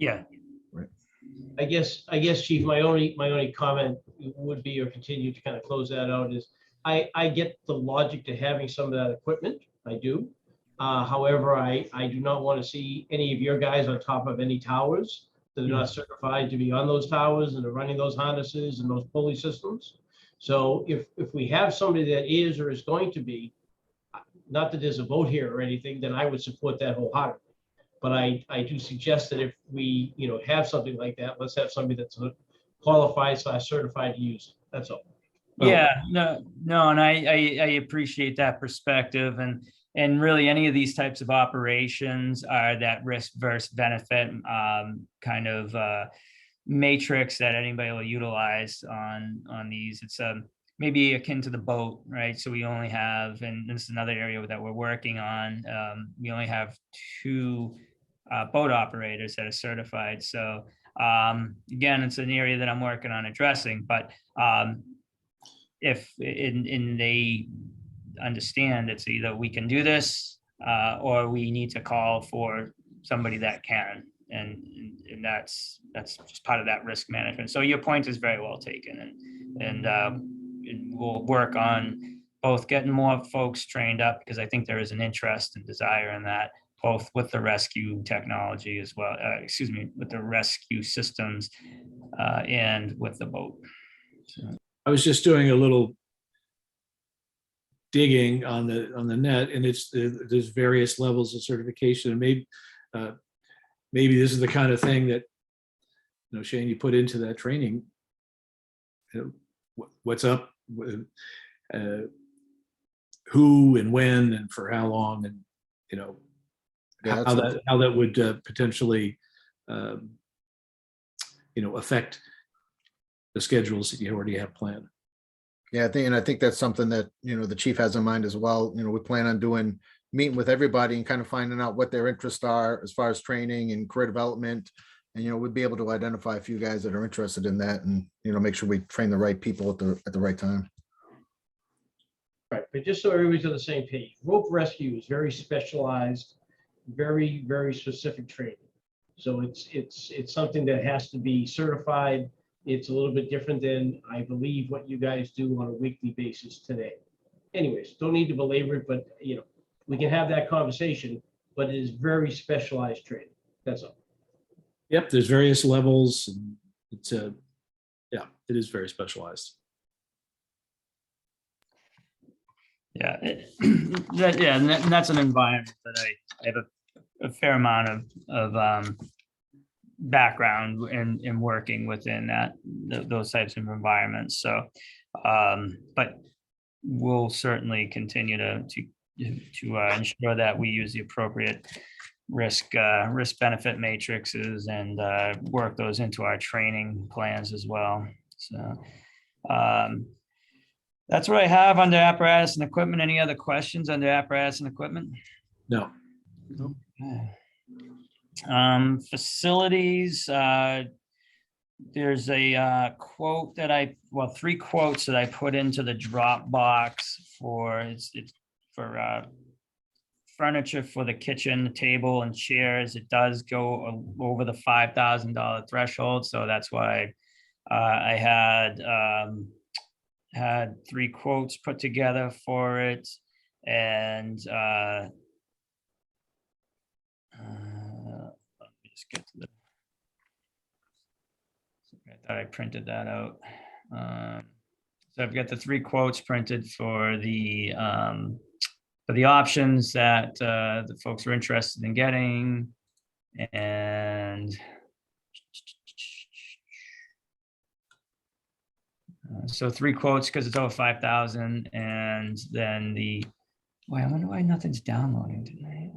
yeah, I guess, Chief, my only comment would be, or continue to kind of close that out, is I get the logic to having some of that equipment. I do. However, I do not want to see any of your guys on top of any towers that are not certified to be on those towers and are running those harnesses and those pulley systems. So if we have somebody that is or is going to be, not that there's a vote here or anything, then I would support that wholeheartedly. But I do suggest that if we have something like that, let's have somebody that's qualified / certified to use it. That's all. yeah, no, and I appreciate that perspective, and really any of these types of operations are that risk versus benefit kind of matrix that anybody will utilize on these. It's maybe akin to the boat, right? So we only have, and this is another area that we're working on, we only have 2 boat operators that are certified. So again, it's an area that I'm working on addressing, but if they understand it's either we can do this or we need to call for somebody that can, and that's just part of that risk management. So your point is very well taken, and we'll work on both getting more folks trained up, because I think there is an interest and desire in that, both with the rescue technology as well, with the rescue systems and with the boat. So. I was just doing a little digging on the net, and there's various levels of certification, and maybe this is the kind of thing that Shane, you put into that training, what's up, uh, who and when and for how long, and Yeah, how that would potentially affect the schedules that you already have planned. Yeah, I think that's something that, the chief has in mind as well. We plan on meeting with everybody and kind of finding out what their interests are as far as training and career development. And, we'd be able to identify a few guys that are interested in that and, make sure we train the right people at the right time. Right, but just so everybody's on the same page, rope rescue is very specialized, very, very specific training. So it's something that has to be certified. It's a little bit different than, I believe, what you guys do on a weekly basis today. Anyways, don't need to belabor it, but we can have that conversation, but it is very specialized training. That's all. Yep, there's various levels, and it's it is very specialized. Yeah, and that's an environment that I have a fair amount of background in working within those types of environments. So, but we'll certainly continue to ensure that we use the appropriate risk benefit matrices and work those into our training plans as well. So. That's what I have under apparatus and equipment. Any other questions under apparatus and equipment? No. Okay. Facilities, there's a quote that three quotes that I put into the Dropbox for it's for furniture for the kitchen, the table and chairs. It does go over the $5,000 threshold, so that's why I had three quotes put together for it, and let me just get to the. I thought I printed that out. So I've got the three quotes printed for the options that the folks are interested in getting, and. So three quotes because it's over 5,000, and then I wonder why nothing's downloading tonight.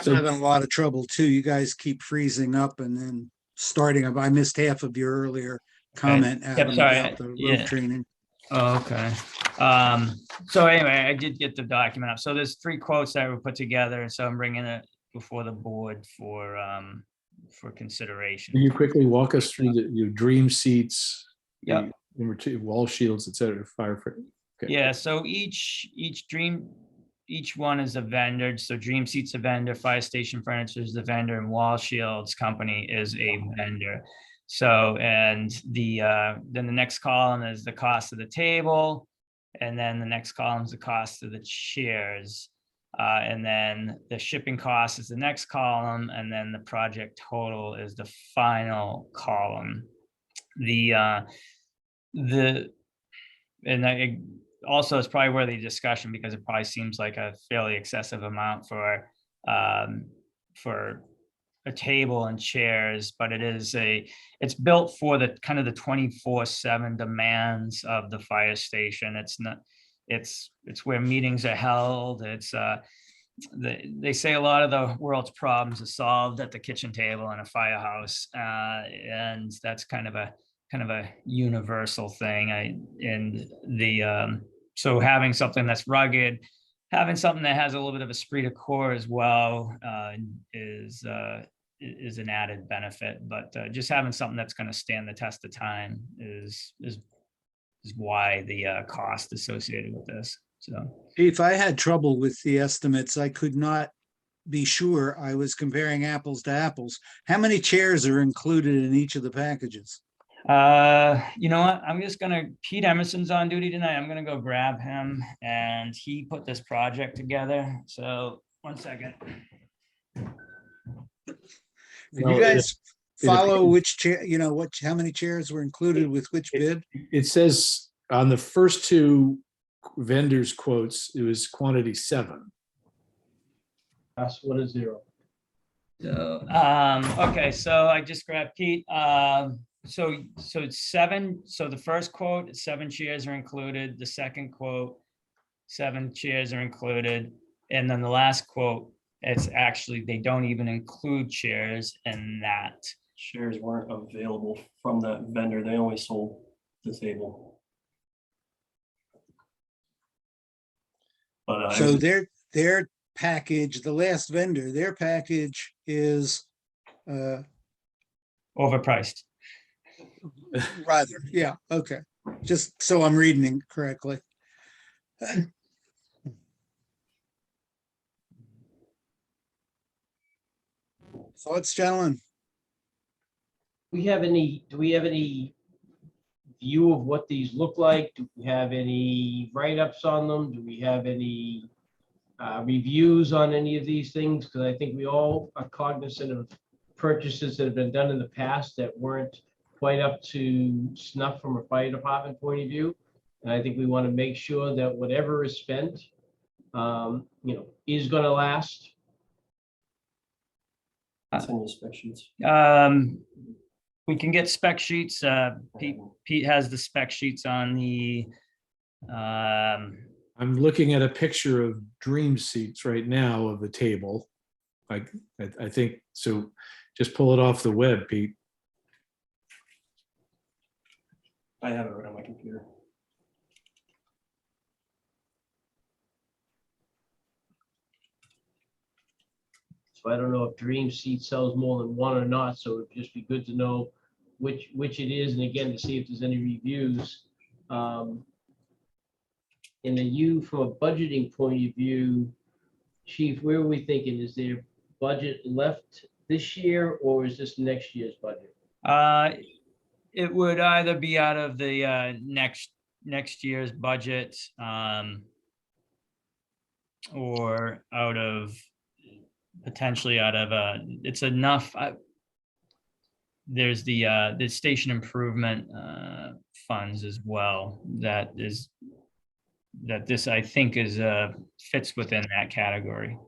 I'm having a lot of trouble too. You guys keep freezing up and then starting up. I missed half of your earlier comment, Adam, sorry. about the rope Yeah. training. Oh, okay. So anyway, I did get the document up. So there's three quotes that were put together. So I'm bringing it before the board for consideration. Can you quickly walk us through your dream seats? Yep. Wall shields, et cetera, firefighter. Okay. Yeah, so each one is a vendor. So Dream Seats a vendor, Fire Station Furniture is the vendor, and Wall Shields Company is a vendor. So, and then the next column is the cost of the table, and then the next column is the cost of the chairs. And then the shipping cost is the next column, and then the project total is the final column. Also, it's probably worthy of discussion because it probably seems like a fairly excessive amount for a table and chairs, but it's built for the kind of the 24/7 demands of the fire station. It's where meetings are held. They say a lot of the world's problems are solved at the kitchen table in a firehouse, and that's kind of a universal thing. So having something that's rugged, having something that has a little bit of esprit de corps as well is an added benefit. But just having something that's going to stand the test of time is why the cost associated with this. So If I had trouble with the estimates, I could not be sure. I was comparing apples to apples. How many chairs are included in each of the packages? you know what? Pete Emerson's on duty tonight. I'm gonna go grab him, and he put this project together. So 1 second. Can you guys follow which chair, how many chairs were included with which bid? It says on the first two vendors quotes, it was quantity 7. That's 1 and 0. So, okay, so I just grabbed Pete. So it's seven, so the first quote, 7 chairs are included. The second quote, 7 chairs are included. And then the last quote, it's actually, they don't even include chairs in that. Shares weren't available from that vendor. They only sold the table. But So their package, the last vendor, their package is Overpriced. rather, yeah, okay. Just so I'm reading it correctly. Thoughts, gentlemen? Do we have any view of what these look like? Do we have any write-ups on them? Do we have any reviews on any of these things? Because I think we all are cognizant of purchases that have been done in the past that weren't quite up to snuff from a fire department point of view. And I think we want to make sure that whatever is spent, is going to last. it's in the spec sheets. We can get spec sheets. Pete has the spec sheets on the, I'm looking at a picture of dream seats right now of the table. Like, I think, so just pull it off the web, Pete. I have it right on my computer. So I don't know if Dream Seat sells more than one or not, so it'd just be good to know which it is, and again, to see if there's any reviews. And then you, from a budgeting point of view, Chief, where are we thinking? Is there budget left this year, or is this next year's budget? it would either be out of the next year's budget, or out of potentially out of it's enough. There's the station improvement funds as well. That this, I think, is fits within that category.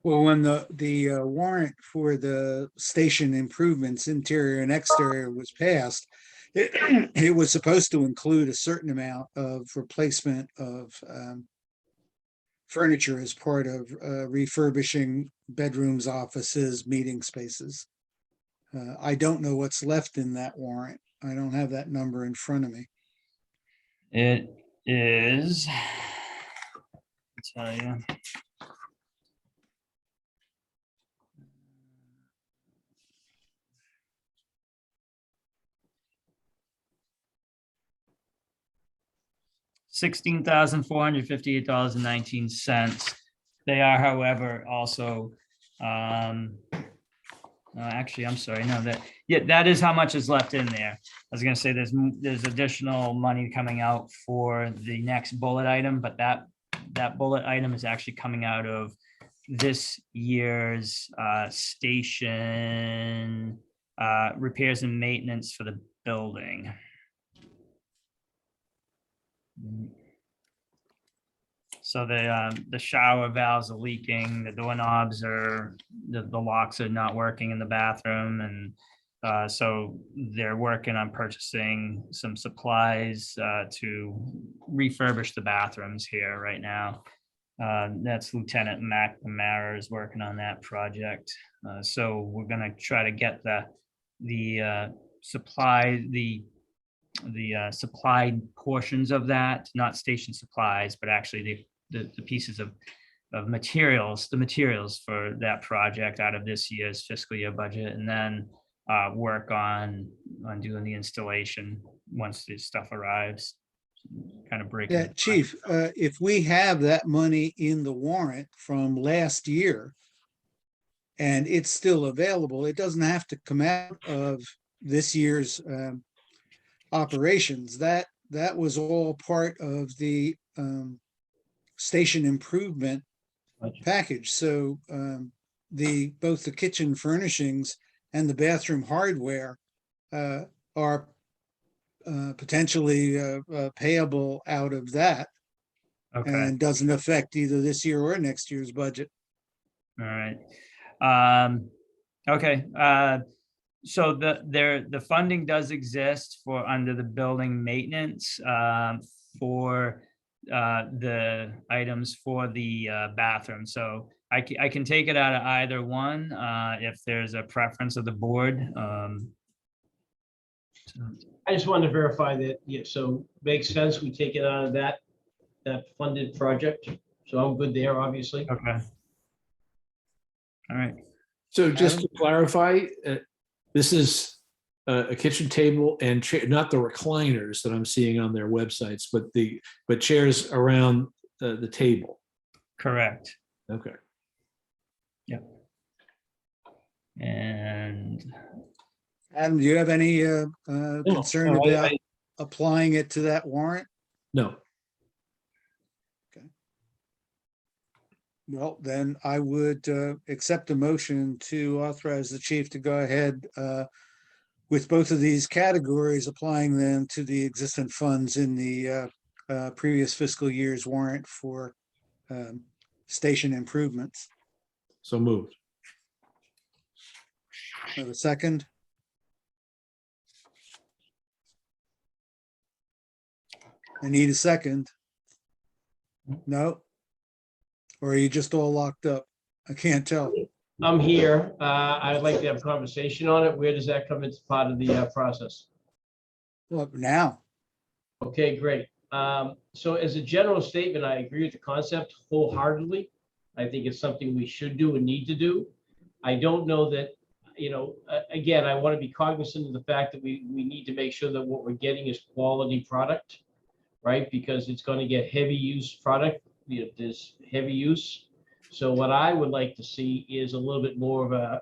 Well, when the warrant for the station improvements, interior and exterior, was passed, it was supposed to include a certain amount of replacement of furniture as part of refurbishing bedrooms, offices, meeting spaces. I don't know what's left in that warrant. I don't have that number in front of me. It is, I'll tell you. $16,458.19. They are, however, also, actually, I'm sorry, no, that is how much is left in there. I was gonna say there's additional money coming out for the next bullet item, but that bullet item is actually coming out of this year's station repairs and maintenance for the building. So the shower valves are leaking, the doorknobs the locks are not working in the bathroom, and so they're working on purchasing some supplies to refurbish the bathrooms here right now. That's Lieutenant McNamara is working on that project. So we're gonna try to get the supplied portions of that, not station supplies, but actually the pieces of materials, the materials for that project out of this year's fiscal year budget, and then work on doing the installation once the stuff arrives. Kind of break. Yeah, Chief, if we have that money in the warrant from last year and it's still available, it doesn't have to come out of this year's operations. That was all part of the station improvement package. So both the kitchen furnishings and the bathroom hardware are potentially payable out of that, Okay, and doesn't affect either this year or next year's budget. All right. Okay, so the funding does exist for under the building maintenance, for the items for the bathroom. So I can take it out of either one, if there's a preference of the board. So- I just wanted to verify that, yeah, so makes sense, we take it out of that funded project, so I'm good there, obviously. Okay. All right. So just to clarify, this is a kitchen table and chair, not the recliners that I'm seeing on their websites, but chairs around the table. Correct. Okay. And Adam, do you have any concern no, about applying it to that warrant? No, Well, then I would accept a motion to authorize the chief to go ahead with both of these categories, applying them to the existing funds in the previous fiscal year's warrant for station improvements. so moved. Have a second? I need a second. No? Or are you just all locked up? I can't tell. I'm here, I'd like to have a conversation on it, where does that come into part of the process? Well, now, Okay, great. So as a general statement, I agree with the concept wholeheartedly. I think it's something we should do and need to do. I don't know that, again, I want to be cognizant of the fact that we need to make sure that what we're getting is quality product, right? Because it's going to get heavy use product, there's heavy use. So what I would like to see is a little bit more of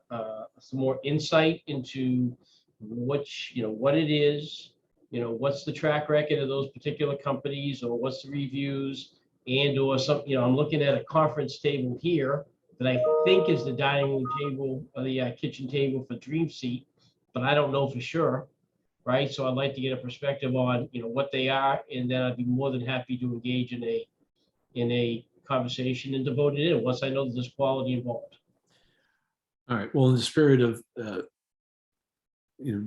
some more insight into what it is, what's the track record of those particular companies, or what's the reviews, and or some, I'm looking at a conference table here that I think is the dining room table or the kitchen table for Dream Seat, but I don't know for sure, right? So I'd like to get a perspective on, what they are, and then I'd be more than happy to engage in a conversation and to vote it in once I know that there's quality involved. All right. Well, in the spirit of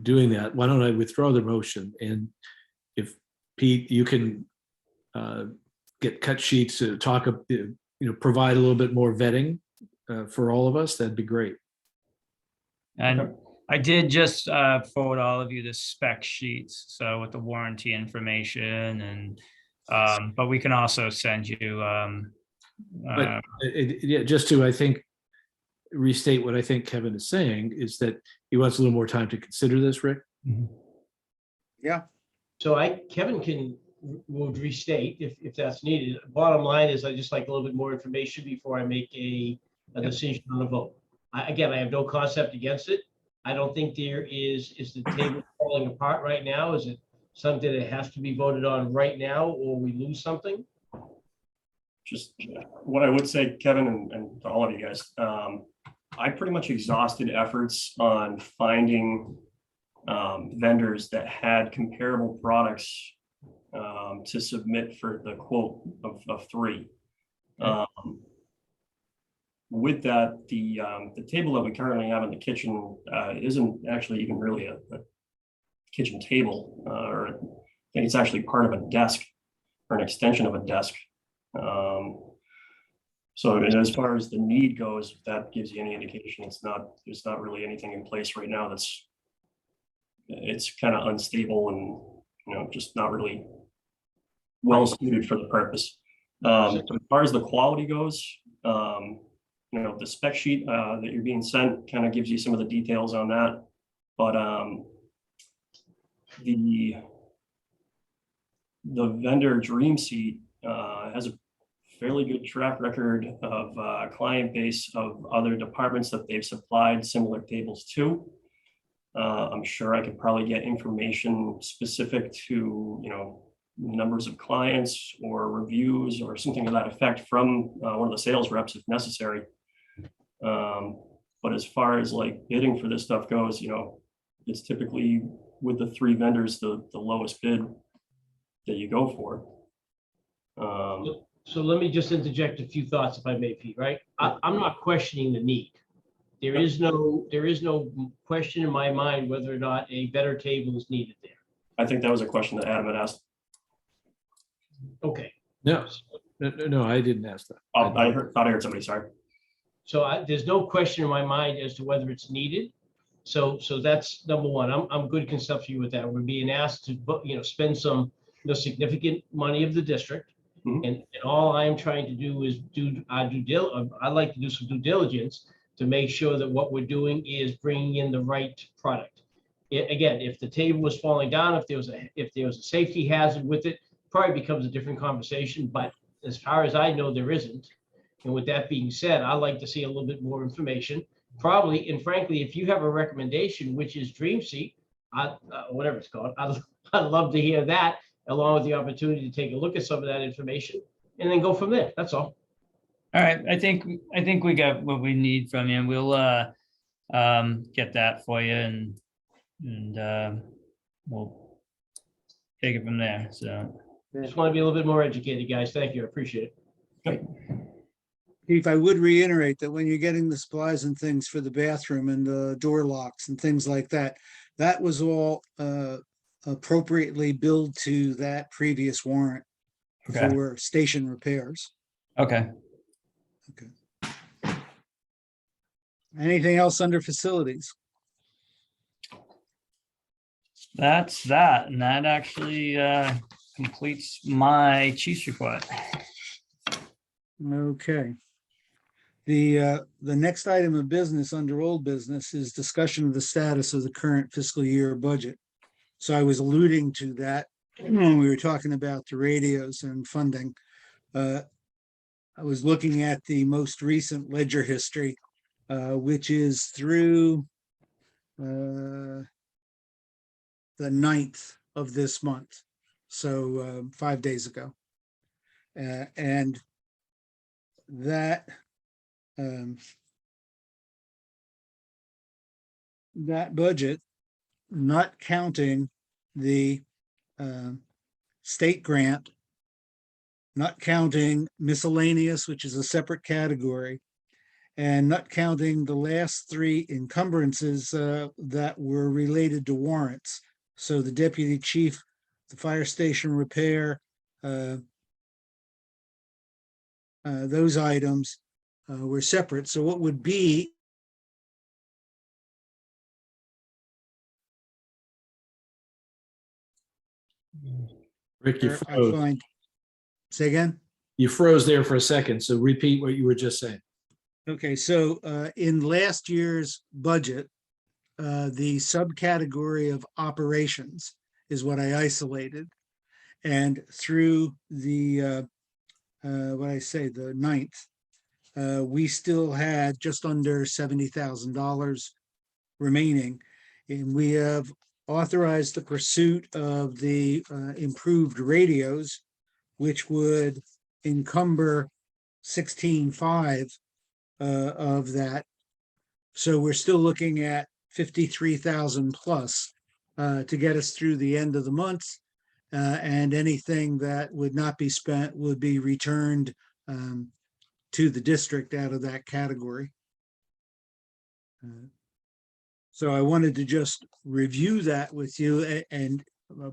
doing that, why don't I withdraw the motion? And if Pete, you can get cut sheets to talk, provide a little bit more vetting for all of us, that'd be great. And I did just forward all of you the spec sheets, so with the warranty information and, but we can also send you. But yeah, just to, I think, restate what I think Kevin is saying is that he wants a little more time to consider this, Rick. yeah, So Kevin will restate if that's needed. Bottom line is I just like a little bit more information before I make a decision on the vote. Again, I have no concept against it. I don't think there is the table falling apart right now? Is it something that has to be voted on right now, or we lose something? Just what I would say, Kevin, and to all of you guys, I pretty much exhausted efforts on finding vendors that had comparable products to submit for the quote of 3. With that, the table that we currently have in the kitchen isn't actually even really a kitchen table, or I think it's actually part of a desk or an extension of a desk. So as far as the need goes, if that gives you any indication, there's not really anything in place right now it's kind of unstable and just not really well suited for the purpose. But as far as the quality goes, the spec sheet that you're being sent kind of gives you some of the details on that, but the vendor Dream Seat has a fairly good track record of client base of other departments that they've supplied similar tables to. I'm sure I could probably get information specific to, numbers of clients or reviews or something to that effect from one of the sales reps if necessary. But as far as like bidding for this stuff goes, it's typically with the 3 vendors, the lowest bid that you go for. So let me just interject a few thoughts if I may, Pete, right? I'm not questioning the need. There is no question in my mind whether or not a better table is needed there. I think that was a question that Adam had asked. Okay. No, no, I didn't ask that. Oh, thought I heard somebody, sorry. So there's no question in my mind as to whether it's needed. So that's number one. I'm good conceptually with that. We're being asked to, spend some, significant money of the district. Mhm. And all I'm trying to do is I'd like to do some due diligence to make sure that what we're doing is bringing in the right product. Again, if the table was falling down, if there was a safety hazard with it, probably becomes a different conversation, but as far as I know, there isn't. And with that being said, I'd like to see a little bit more information, probably, and frankly, if you have a recommendation, which is Dream Seat, whatever it's called, I'd love to hear that, along with the opportunity to take a look at some of that information, and then go from there, that's all. All right, I think we got what we need from you. We'll get that for you and we'll take it from there. So Just want to be a little bit more educated, guys. Thank you, I appreciate it. Chief, I would reiterate that when you're getting the supplies and things for the bathroom and the door locks and things like that, that was all appropriately billed to that previous warrant Okay. for station repairs. okay. Anything else under facilities? That's that, and that actually completes my chief's report. Okay. The next item of business under old business is discussion of the status of the current fiscal year budget. So I was alluding to that when we were talking about the radios and funding. I was looking at the most recent ledger history, which is through the 9th of this month. So 5 days ago. And that that budget, not counting the state grant, not counting miscellaneous, which is a separate category, and not counting the last 3 encumbrances that were related to warrants. So the deputy chief, the fire station repair, those items were separate. So what would be Rick, you I froze. find, say again? You froze there for a second, so repeat what you were just saying. Okay, so in last year's budget, the subcategory of operations is what I isolated. And through the, the 9th, we still had just under $70,000 remaining. And we have authorized the pursuit of the improved radios, which would encumber 16.5 of that. So we're still looking at 53,000 plus to get us through the end of the month. And anything that would not be spent would be returned to the district out of that category. So I wanted to just review that with you, and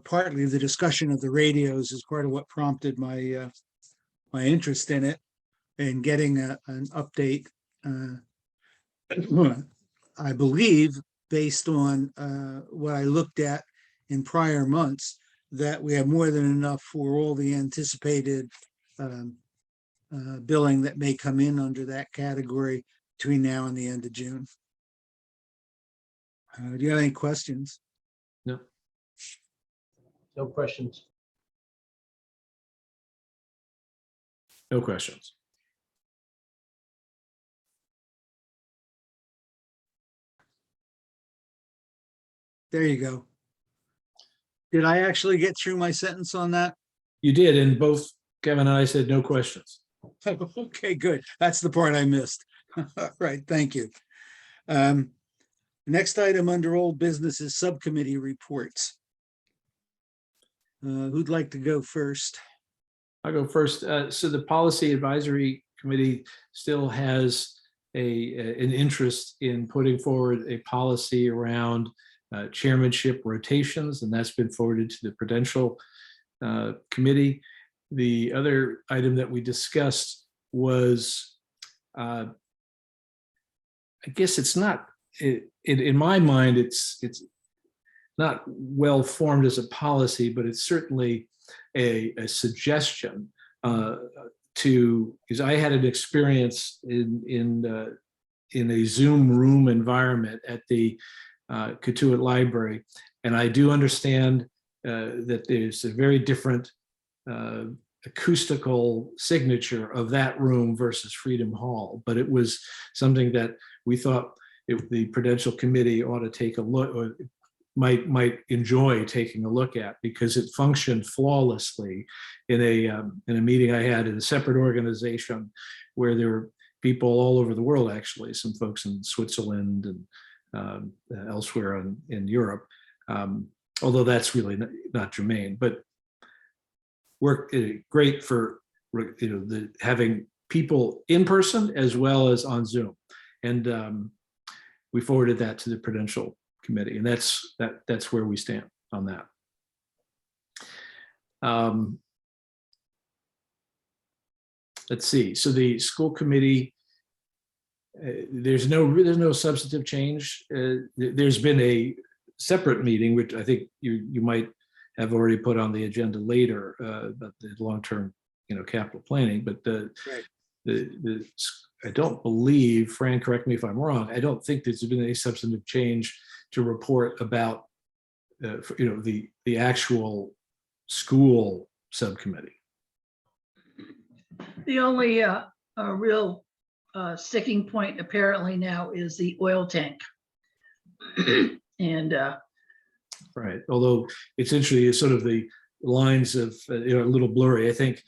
partly the discussion of the radios is part of what prompted my my interest in it and getting an update. I believe, based on what I looked at in prior months, that we have more than enough for all the anticipated billing that may come in under that category between now and the end of June. Do you have any questions? No. No questions. No questions. There you go. Did I actually get through my sentence on that? You did, and both Kevin and I said no questions. Okay, good. That's the part I missed. All right, thank you. Next item under old business is subcommittee reports. Who'd like to go first? I'll go first. So the Policy Advisory Committee still has an interest in putting forward a policy around chairmanship rotations, and that's been forwarded to the Prudential Committee. The other item that we discussed was, I guess it's not, in my mind, it's not well formed as a policy, but it's certainly a suggestion because I had an experience in a Zoom room environment at the Katuitt Library, and I do understand that there's a very different acoustical signature of that room versus Freedom Hall, but it was something that we thought the Prudential Committee ought to take a look, or might enjoy taking a look at, because it functioned flawlessly in a meeting I had in a separate organization where there were people all over the world, actually, some folks in Switzerland and elsewhere in Europe, although that's really not germane, but work great for having people in person as well as on Zoom, and we forwarded that to the Prudential Committee, and that's where we stand on that. Let's see. So the school committee, there's no substantive change. There's been a separate meeting, which I think you might have already put on the agenda later, about the long-term, capital planning. But I don't believe, Fran, correct me if I'm wrong, I don't think there's been any substantive change to report about, the actual school subcommittee. The only real sticking point apparently now is the oil tank. And Right. Although it's interesting, it's sort of the lines of, a little blurry. I think,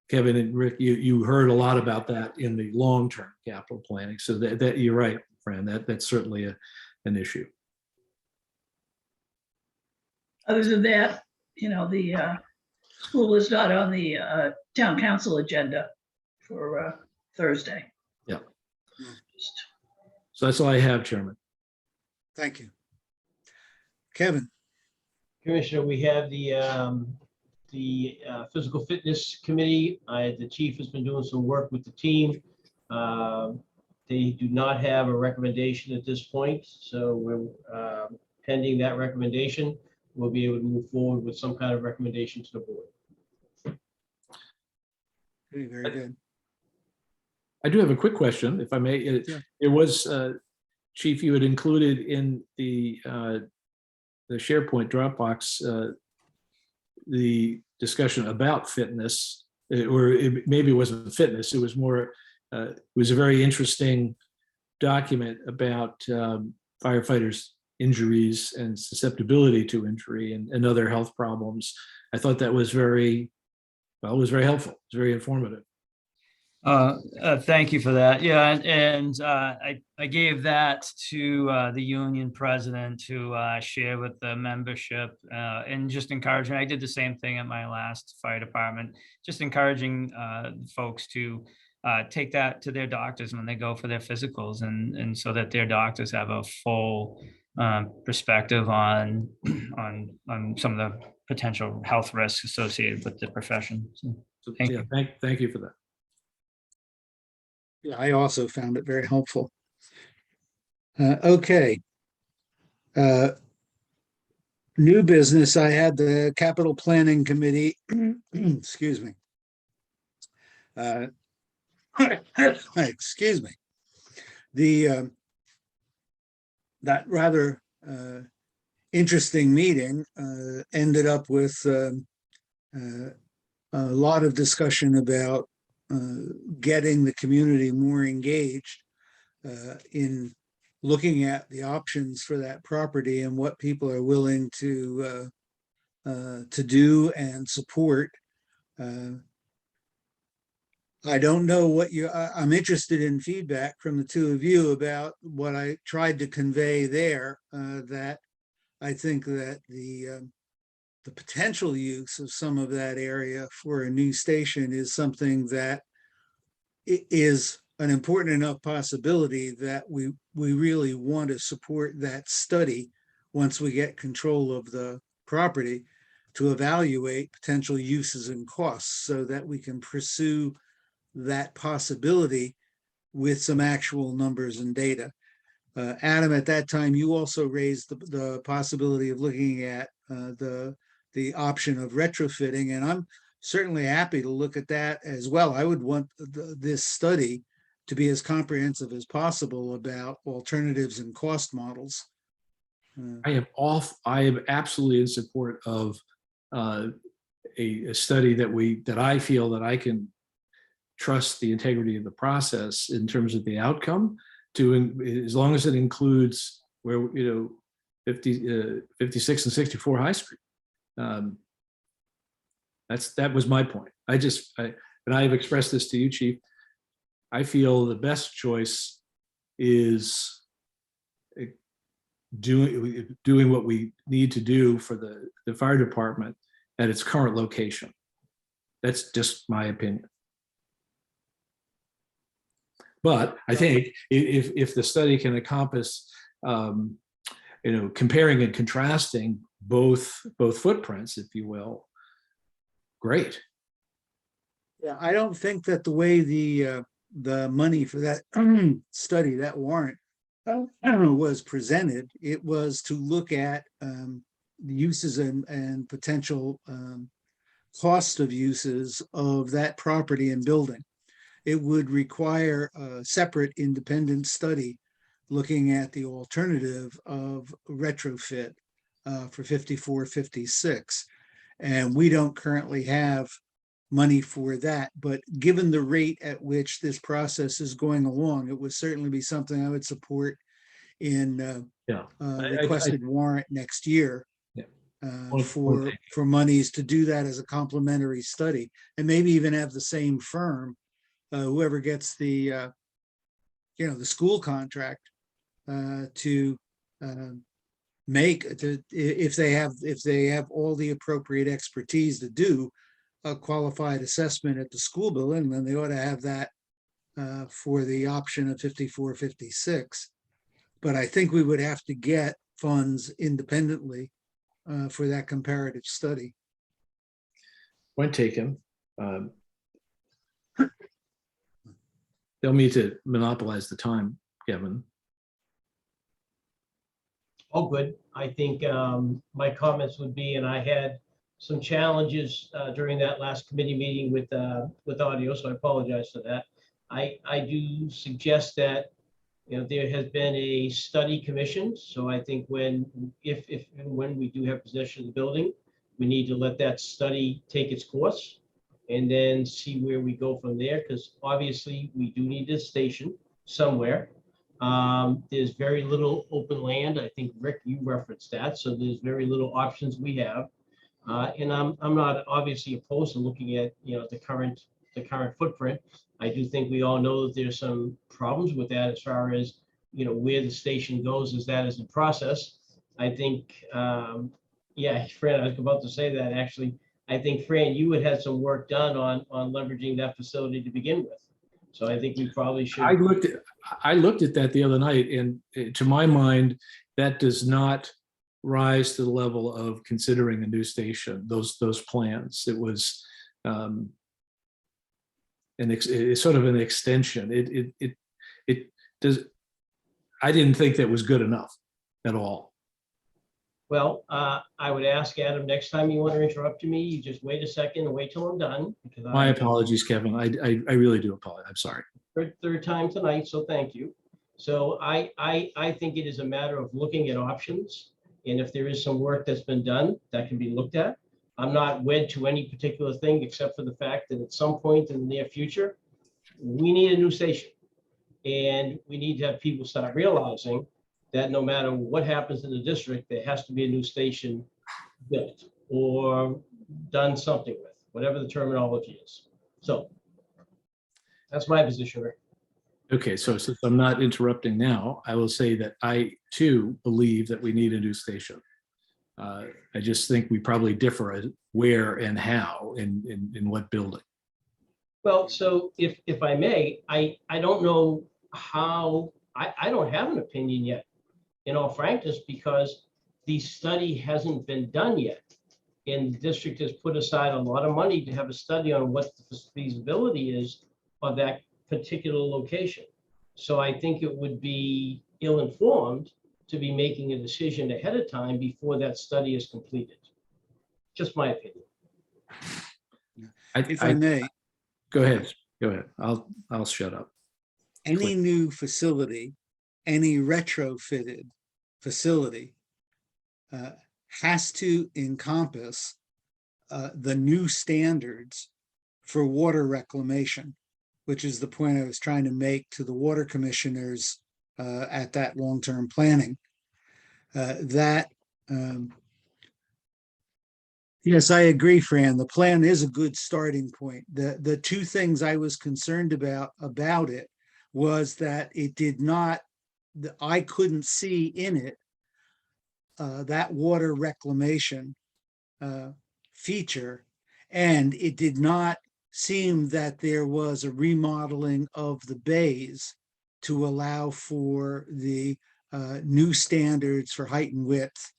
Kevin and Rick, you heard a lot about that in the long-term capital planning. So that you're right, Fran, that's certainly an issue. other than that, the school is not on the town council agenda for Thursday. Yeah. Just So that's all I have, Chairman. Thank you. Kevin, Commissioner, we have the Physical Fitness Committee. The chief has been doing some work with the team. They do not have a recommendation at this point, so we're pending that recommendation. We'll be able to move forward with some kind of recommendation to the board. very good. I do have a quick question, if I may. It was, Chief, you had included in the SharePoint Dropbox the discussion about fitness, or maybe it wasn't fitness. It was more. It was a very interesting document about firefighters' injuries and susceptibility to injury and other health problems. I thought that was very helpful. It was very informative. Thank you for that. Yeah, and I gave that to the union president to share with the membership and just encouraging. I did the same thing at my last fire department, just encouraging folks to take that to their doctors when they go for their physicals, and so that their doctors have a full perspective on some of the potential health risks associated with the profession. So, thank you. Thank you for that. Yeah, I also found it very helpful. Okay. New business, I had the capital planning committee, excuse me. Excuse me. That rather interesting meeting ended up with a lot of discussion about getting the community more engaged in looking at the options for that property and what people are willing to do and support. I don't know what I'm interested in feedback from the two of you about what I tried to convey there, that I think that the the potential use of some of that area for a new station is something that is an important enough possibility that we really want to support that study once we get control of the property to evaluate potential uses and costs so that we can pursue that possibility with some actual numbers and data. Adam, at that time, you also raised the possibility of looking at the option of retrofitting, and I'm certainly happy to look at that as well. I would want this study to be as comprehensive as possible about alternatives and cost models. I am absolutely in support of a study that I feel that I can trust the integrity of the process in terms of the outcome, as long as it includes where, 56 and 64 High Street. That was my point. And I've expressed this to you, Chief. I feel the best choice is doing what we need to do for the fire department at its current location. That's just my opinion. But I think if the study can encompass, comparing and contrasting both footprints, if you will, great. Yeah, I don't think that the way the money for that study, that warrant, was presented, it was to look at the uses and potential cost of uses of that property and building. It would require a separate independent study looking at the alternative of retrofit for 54, 56. And we don't currently have money for that, but given the rate at which this process is going along, it would certainly be something I would support in requested warrant next year. For monies to do that as a complementary study, and maybe even have the same firm, whoever gets the school contract, to if they have all the appropriate expertise to do a qualified assessment at the school building, then they ought to have that for the option of 54, 56. But I think we would have to get funds independently for that comparative study. Point taken. Don't mean to monopolize the time, Kevin. Oh, good. I think my comments would be, and I had some challenges during that last committee meeting with audio, so I apologize for that. I do suggest that there has been a study commissioned, so I think if and when we do have possession of the building, we need to let that study take its course and then see where we go from there, because obviously we do need this station somewhere. There's very little open land. I think, Rick, you referenced that, so there's very little options we have. And I'm not obviously opposed to looking at the current footprint. I do think we all know that there's some problems with that as far as where the station goes as that is in process. I think Fran, I was about to say that actually. I think, Fran, you had some work done on leveraging that facility to begin with. So I think we probably should. I looked at that the other night, and to my mind, that does not rise to the level of considering a new station. Those plans. It was it's sort of an extension. It does. I didn't think that was good enough at all. Well, I would ask Adam, next time you want to interrupt me, you just wait a second and wait till I'm done. Because My apologies, Kevin. I really do apologize. I'm sorry. Third time tonight, so thank you. So I think it is a matter of looking at options. And if there is some work that's been done, that can be looked at. I'm not wed to any particular thing except for the fact that at some point in the near future, we need a new station. And we need to have people start realizing that no matter what happens in the district, there has to be a new station built or done something with, whatever the terminology is. So that's my position, Rick. Okay, so since I'm not interrupting now, I will say that I too believe that we need a new station. I just think we probably differ as where and how in what building. Well, so if I may, I don't know how, I don't have an opinion yet, in all frankness, because the study hasn't been done yet. And the district has put aside a lot of money to have a study on what the feasibility is of that particular location. So I think it would be ill-informed to be making a decision ahead of time before that study is completed. Just my opinion. If I may, Go ahead. Go ahead. I'll shut up. any new facility, any retrofitted facility has to encompass the new standards for water reclamation, which is the point I was trying to make to the water commissioners at that long-term planning. Yes, I agree, Fran. The plan is a good starting point. The two things I was concerned about it was that it did not, I couldn't see in it that water reclamation feature, and it did not seem that there was a remodeling of the bays to allow for the new standards for height and width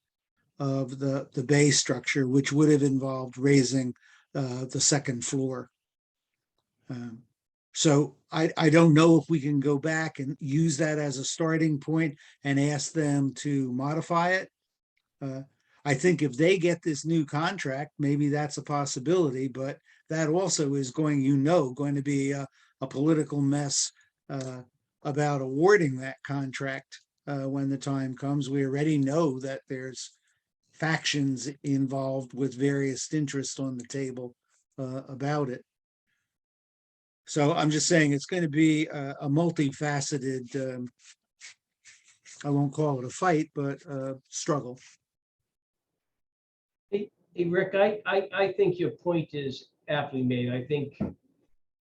of the bay structure, which would have involved raising the second floor. So I don't know if we can go back and use that as a starting point and ask them to modify it. I think if they get this new contract, maybe that's a possibility, but that also is going to be a political mess about awarding that contract when the time comes. We already know that there's factions involved with various interests on the table about it. So I'm just saying it's going to be a multifaceted, I won't call it a fight, but struggle. Hey, Rick, I think your point is aptly made. I think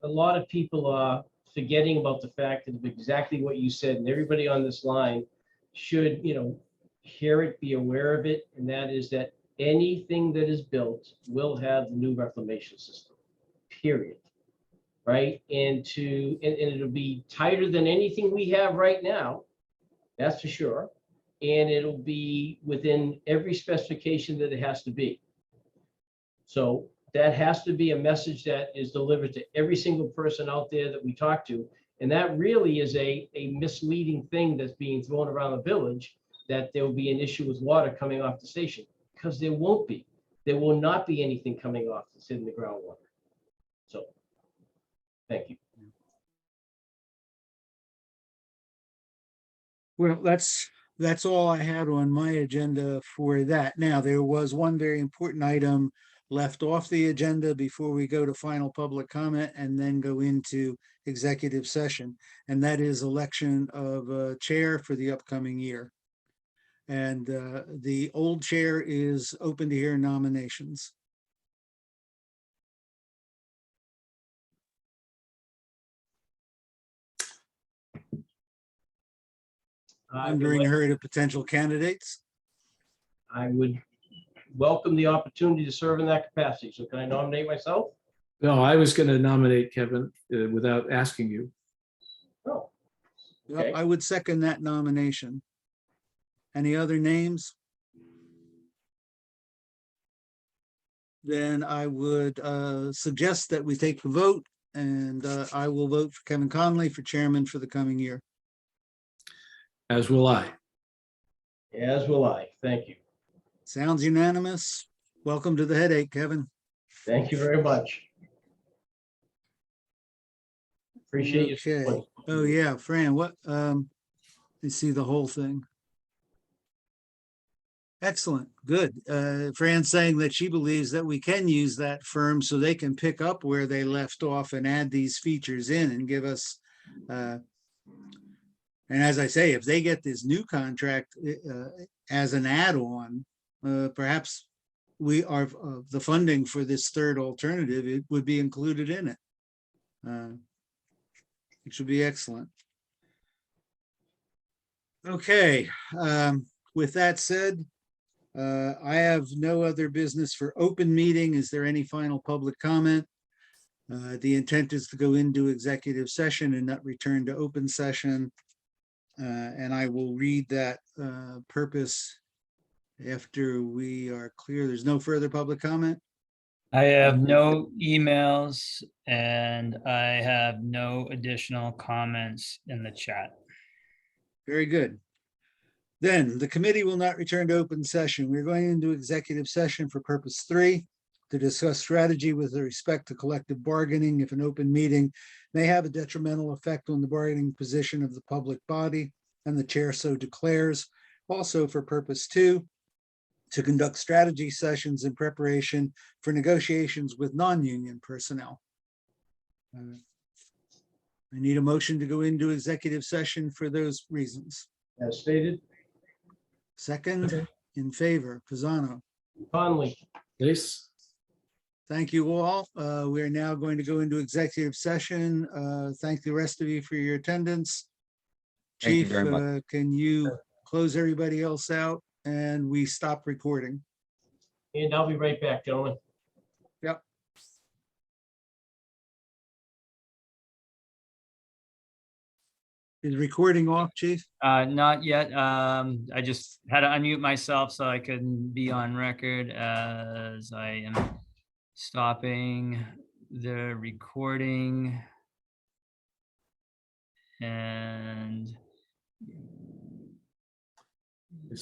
a lot of people are forgetting about the fact of exactly what you said, and everybody on this line should, hear it, be aware of it, and that is that anything that is built will have the new reclamation system, period. Right? And it'll be tighter than anything we have right now, that's for sure. And it'll be within every specification that it has to be. So that has to be a message that is delivered to every single person out there that we talk to. And that really is a misleading thing that's being thrown around the village, that there will be an issue with water coming off the station, because there won't be. There will not be anything coming off that's in the groundwater. So, thank you. Well, that's all I had on my agenda for that. Now, there was one very important item left off the agenda before we go to final public comment and then go into executive session, and that is election of a chair for the upcoming year. And the old chair is open to hear nominations. Wondering, heard of potential candidates? I would welcome the opportunity to serve in that capacity. So can I nominate myself? No, I was going to nominate Kevin without asking you. No. Well, Okay. I would second that nomination. Any other names? Then I would suggest that we take the vote, and I will vote for Kevin Conley for chairman for the coming year. As will I. As will I. Thank you. Sounds unanimous. Welcome to the headache, Kevin. Thank you very much. Appreciate your Okay. support. Oh, yeah, Fran, what, you see the whole thing. Excellent, good. Fran's saying that she believes that we can use that firm so they can pick up where they left off and add these features in and give us, and as I say, if they get this new contract as an add-on, perhaps we are, the funding for this third alternative, it would be included in it. It should be excellent. Okay, with that said, I have no other business for open meeting. Is there any final public comment? The intent is to go into executive session and not return to open session. And I will read that purpose after we are clear. There's no further public comment. I have no emails and I have no additional comments in the chat. Very good. Then the committee will not return to open session. We're going into executive session for purpose 3 to discuss strategy with respect to collective bargaining if an open meeting may have a detrimental effect on the bargaining position of the public body and the chair so declares. Also for purpose 2, to conduct strategy sessions in preparation for negotiations with non-union personnel. I need a motion to go into executive session for those reasons. As stated, Second, in favor, Pisano. Conley, Yes. Thank you all. We are now going to go into executive session. Thank the rest of you for your attendance. Thank you Chief, very much. can you close everybody else out and we stop recording? and I'll be right back, gentlemen. Is recording off, Chief? Not yet. I just had to unmute myself so I couldn't be on record as I am stopping the recording. And